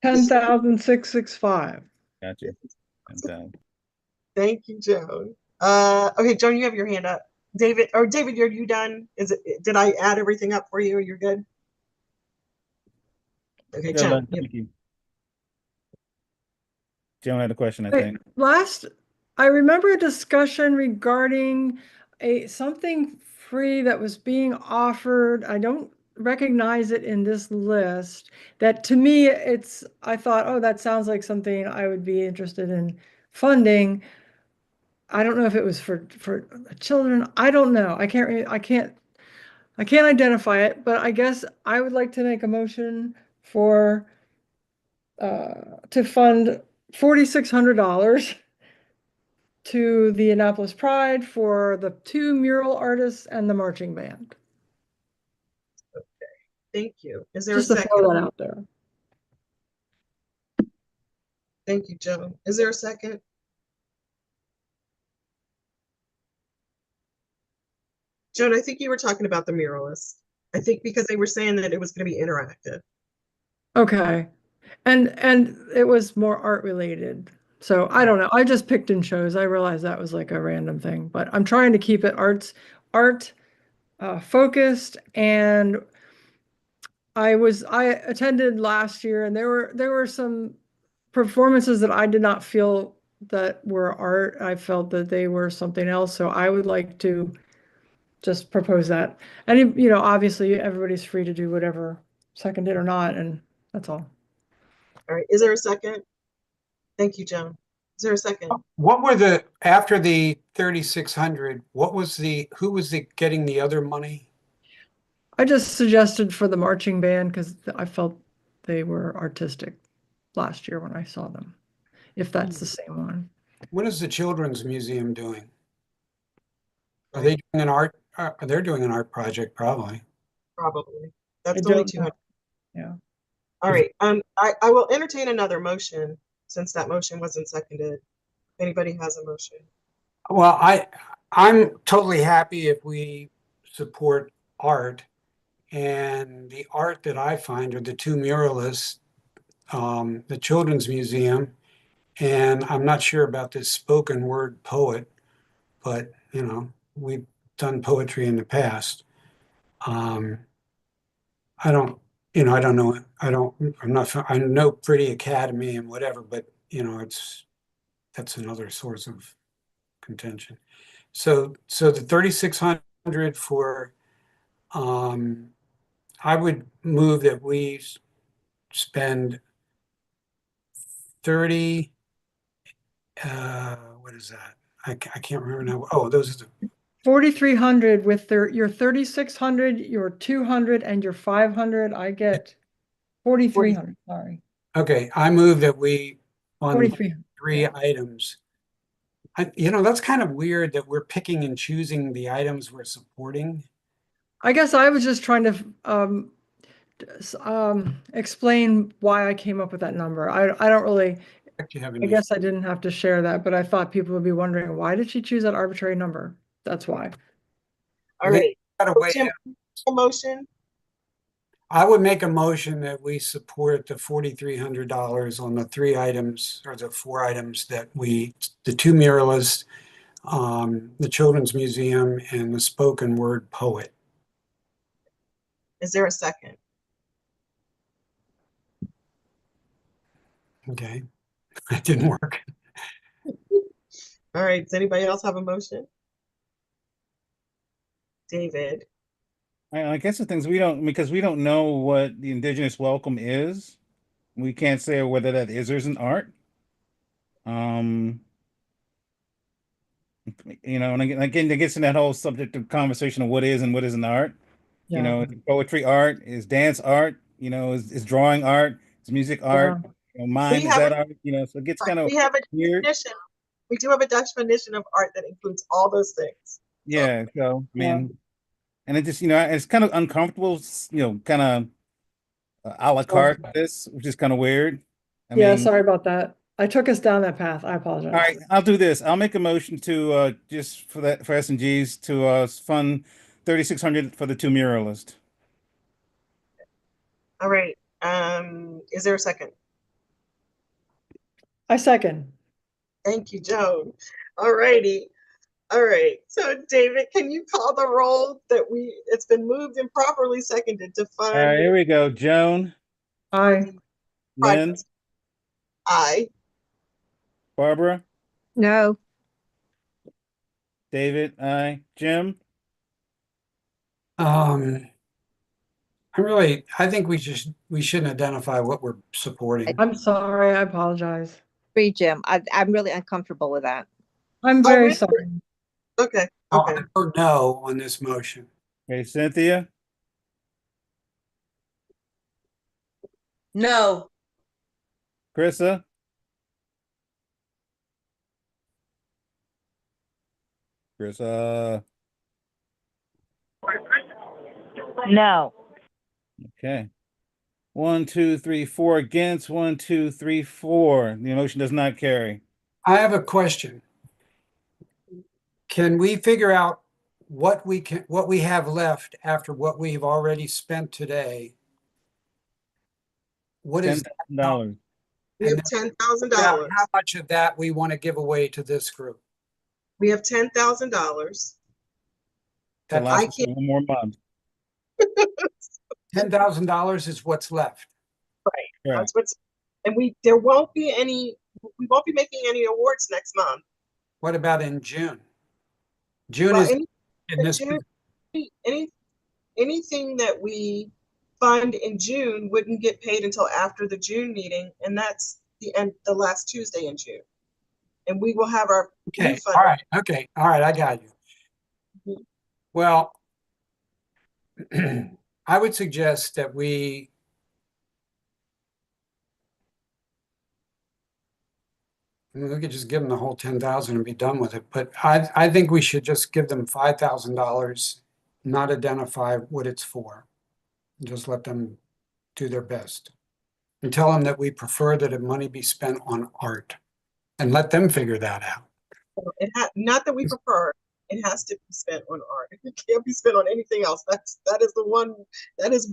10,665. Gotcha. 10,000. Thank you, Joan. Okay, Joan, you have your hand up. David, are you done? Did I add everything up for you? You're good? Okay, Joan. Thank you. Joan had a question, I Wait, think. I remember a discussion regarding something free that was being offered. I don't recognize it in this list. That to me, I thought, oh, that sounds like something I would be interested in funding. I don't know if it was for children. I don't know. I can't identify it, but I guess I would like to make a motion for to fund $4,600 to the Annapolis Pride for the 2 mural artists and the marching band. Okay, thank you. Is there Just a to second? throw that out there. Thank you, Joan. Is there a second? Joan, I think you were talking about the muralist. I think because they were saying that it was going to be interactive. Okay. And it was more art related. So I don't know. I just picked and chose. I realized that was like a random thing, but I'm trying to keep it art focused. And I attended last year, and there were some performances that I did not feel that were art. I felt that they were something else. So I would like to just propose that. And obviously everybody's free to do whatever, seconded or not, and that's all. All right. Is there a second? Thank you, Joan. Is there a second? What were after the 3,600, who was getting the other money? I just suggested for the marching band because I felt they were artistic last year when I saw them, if that's the same one. What is the Children's Museum doing? Are they doing an art? They're doing an art project, probably. Probably. That's only 200. Yeah. All right. I will entertain another motion since that motion wasn't seconded. If anybody has a motion. Well, I'm totally happy if we support art, and the art that I find are the 2 muralists, the Children's Museum, and I'm not sure about this spoken word poet, but we've done poetry in the past. I don't know. I know Pretty Academy and whatever, but that's another source of contention. So the 3,600 for, I would move that we spend 30, what is that? I can't remember now. Oh, those are the 4,300 with your 3,600, your 200, and your 500. I get 4,300. Sorry. Okay, I move that we fund 4,300. 3 items That's kind of weird that we're picking and choosing the items we're supporting. I guess I was just trying to explain why I came up with that number. I don't really, Do you have I any? guess I didn't have to share that, but I thought people would be wondering, why did she choose that arbitrary number? That's why. All right. Gotta So weigh Jim, in. a motion. I would make a motion that we support the $4,300 on the 3 items or the 4 items that the 2 muralists, the Children's Museum, and the spoken word poet. Is there a second? Okay, that didn't work. All right. Does anybody else have a motion? David. I guess the things we don't, because we don't know what the Indigenous welcome is. We can't say whether that is or isn't art. And again, it gets in that whole subject of conversation of what is and what isn't art. Yeah. Is poetry art, is dance art, is drawing art, is music art, mime, We is have that a- art? So it gets kind of We have a weird. definition. We do have a definition of art that includes all those things. Yeah, so I Yeah. mean, and it just, it's kind of uncomfortable, kind of a la carte this, which is kind of weird. I Yeah, mean, sorry about that. I took us down that path. I apologize. all right, I'll do this. I'll make a motion to just for S&Gs to fund 3,600 for the 2 muralists. All right. Is there a second? I second. Thank you, Joan. All righty. All right. So David, can you call the roll that it's been moved and properly seconded to fund? All right, here we go. Joan, Aye. Lynn, Aye. Barbara, No. David, aye. Jim, I think we shouldn't identify what we're supporting. I'm sorry. I apologize. Free Jim. I'm really uncomfortable with that. I'm very really? sorry. Okay. I'll Okay. vote no on this motion. okay, Cynthia, No. Krista, No. okay. 1, 2, 3, 4 against. 1, 2, 3, 4. The motion does not carry. I have a question. Can we figure out what we have left after what we've already spent today? What is $10,000. We have and $10,000. how much of that we want to give away to this group? We have $10,000. To last us one more month. $10,000 is what's left. Right. Correct. That's what's, and we won't be making any awards next month. What about in June? June Well, is in this. Anything that we fund in June wouldn't get paid until after the June meeting, and that's the last Tuesday in June. And we will have our new Okay. fund. All right. Okay. All right. I got you. Well, I would suggest that we could just give them the whole 10,000 and be done with it. But I think we should just give them $5,000, not identify what it's for. Just let them do their best. And tell them that we prefer that money be spent on art. And let them figure that out. Not that we prefer. It has to be spent on art. It can't be spent on anything else. That is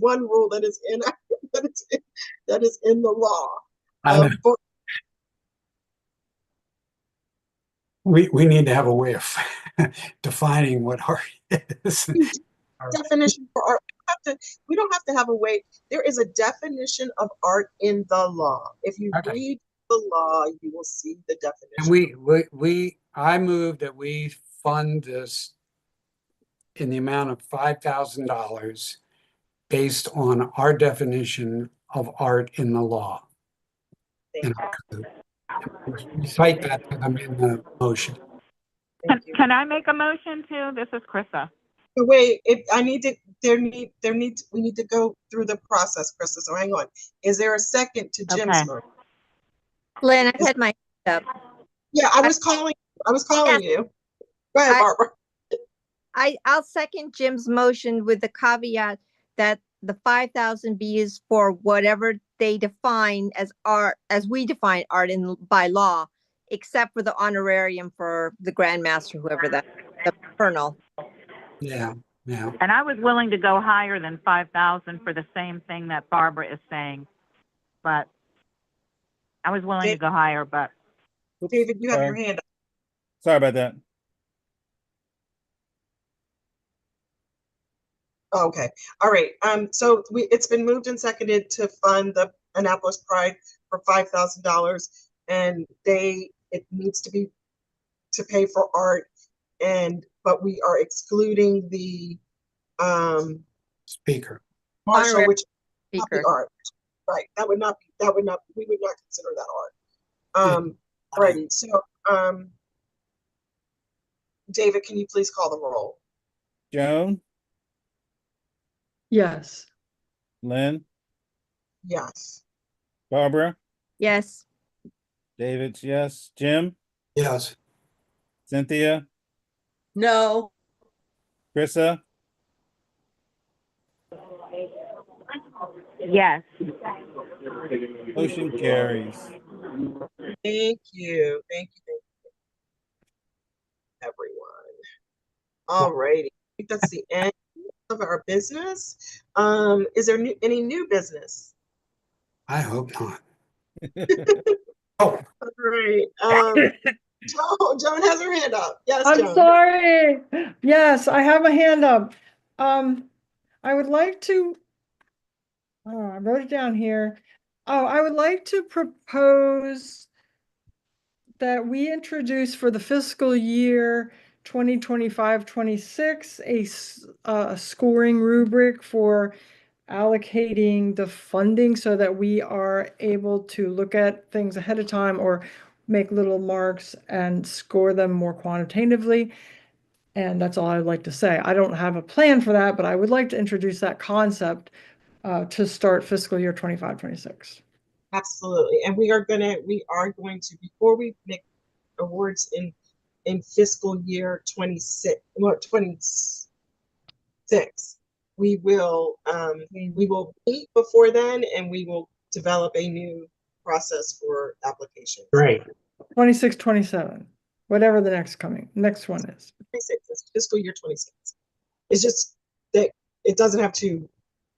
one rule that is in that is in the law. We need to have a way of defining what art is. Definition for art. We don't have to have a way. There is a definition of art in the law. If you read the law, you will see the definition. And I move that we fund this in the amount of $5,000 based on our definition of art in the law. In our code. Cite that to them in the motion. Can I make a motion too? This is Krista. Wait, we need to go through the process, Krista. So hang on. Is there a second to Jim's motion? Lynn, I had my hand up. Yeah, I was calling. I was calling you. Go ahead, I- Barbara. I'll second Jim's motion with the caveat that the 5,000 be used for whatever they define as art, as we define art in by law, except for the honorarium for the grandmaster, whoever that, the colonel. Yeah, yeah. And I was willing to go higher than 5,000 for the same thing that Barbara is saying, but I was willing to go higher, but. David, you have your hand up. Sorry about that. Oh, okay. All right. So it's been moved and seconded to fund the Annapolis Pride for $5,000, and it needs to be to pay for art, but we are excluding the Speaker. marshal, Honorary which is not the speaker. art. Right. We would not consider that art. Alrighty. So David, can you please call the roll? Joan, Yes. Lynn, Yes. Barbara, Yes. David's yes, Jim, Yes. Cynthia, No. Krista, Yes. motion carries. Thank you. Thank you, everyone. Alrighty. I think that's the end of our business. Is there any new business? I hope not. All right. Joan has her hand up. Yes, I'm Joan. sorry. Yes, I have a hand up. I would like to, I wrote it down here. Oh, I would like to propose that we introduce for the fiscal year 2025-26 a scoring rubric for allocating the funding so that we are able to look at things ahead of time or make little marks and score them more quantitatively. And that's all I'd like to say. I don't have a plan for that, but I would like to introduce that concept to start fiscal year 25-26. Absolutely. And we are going to, before we make awards in fiscal year 26, we will meet before then, and we will develop a new process for application. Great. 26, 27, whatever the next one is. 26, it's fiscal year 26. It's just that it doesn't have two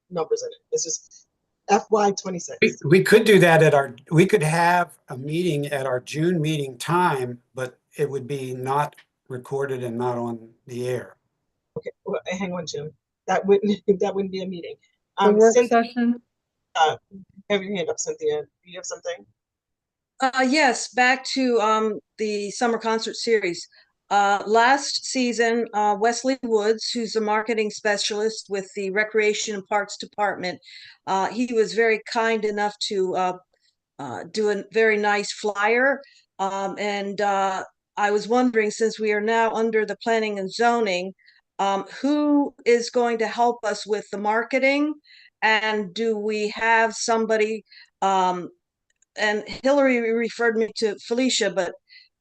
numbers in it. It's just FY 26. We could do that we could have a meeting at our June meeting time, but it would be not recorded and not on the air. Okay, well, hang on, Jim. That wouldn't be a meeting. The work Cynthia, session. have your hand up, Cynthia. Do you have something? Yes, back to the summer concert series. Last season, Wesley Woods, who's a marketing specialist with the Recreation and Parks Department, he was very kind enough to do a very nice flyer. And I was wondering, since we are now under the planning and zoning, who is going to help us with the marketing? And do we have somebody, and Hillary referred me to Felicia, but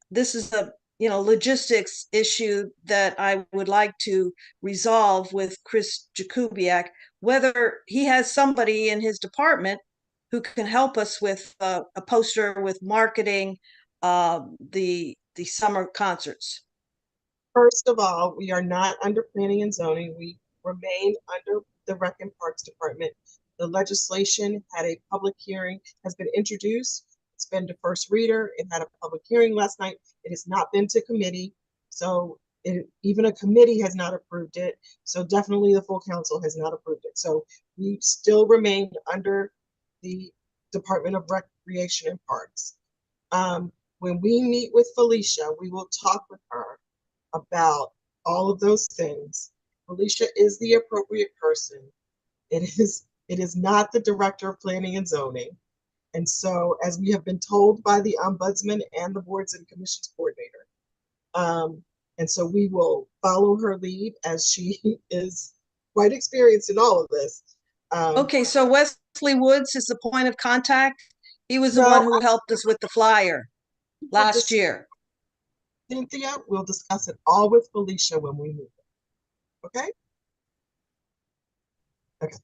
this is a logistics issue that I would like to resolve with Chris Jakubiak, whether he has somebody in his department who can help us with a poster with marketing the summer concerts. First of all, we are not under planning and zoning. We remain under the Rec and Parks Department. The legislation had a public hearing, has been introduced. It's been to first reader. It had a public hearing last night. It has not been to committee. So even a committee has not approved it. So definitely the full council has not approved it. So we still remain under the Department of Recreation and Parks. When we meet with Felicia, we will talk with her about all of those things. Felicia is the appropriate person. It is not the Director of Planning and Zoning. And so, as we have been told by the Ombudsman and the Boards and Commissions Coordinator, and so we will follow her lead, as she is quite experienced in all of this. Okay, so Wesley Woods is the point of contact. He was the one who helped us with the flyer last year. Cynthia. We'll discuss it all with Felicia when we meet. Okay? Okay.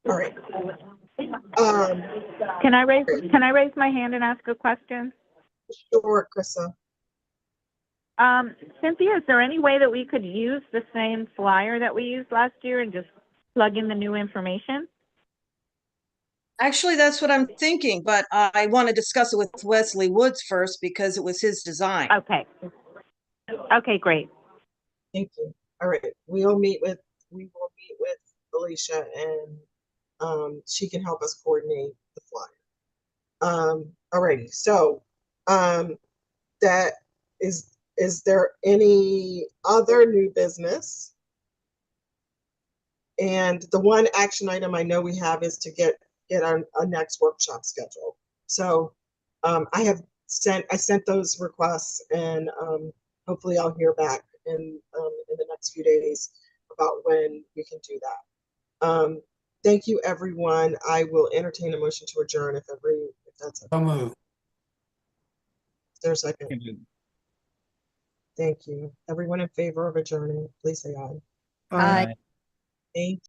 All right. Can I raise my hand and ask a question? Sure, Krista. Cynthia, is there any way that we could use the same flyer that we used last year and just plug in the new information? Actually, that's what I'm thinking, but I want to discuss it with Wesley Woods first because it was his design. Okay. Okay, great. Thank you. All right. We will meet with Felicia, and she can help us coordinate the flyer. Alrighty. So that is there any other new business? And the one action item I know we have is to get our next workshop scheduled. So I sent those requests, and hopefully I'll hear back in the next few days about when we can do that. Thank you, everyone. I will entertain a motion to adjourn if that's So moved. Is there a second? Thank you. Everyone in favor of adjourning, please say aye. Aye. Thank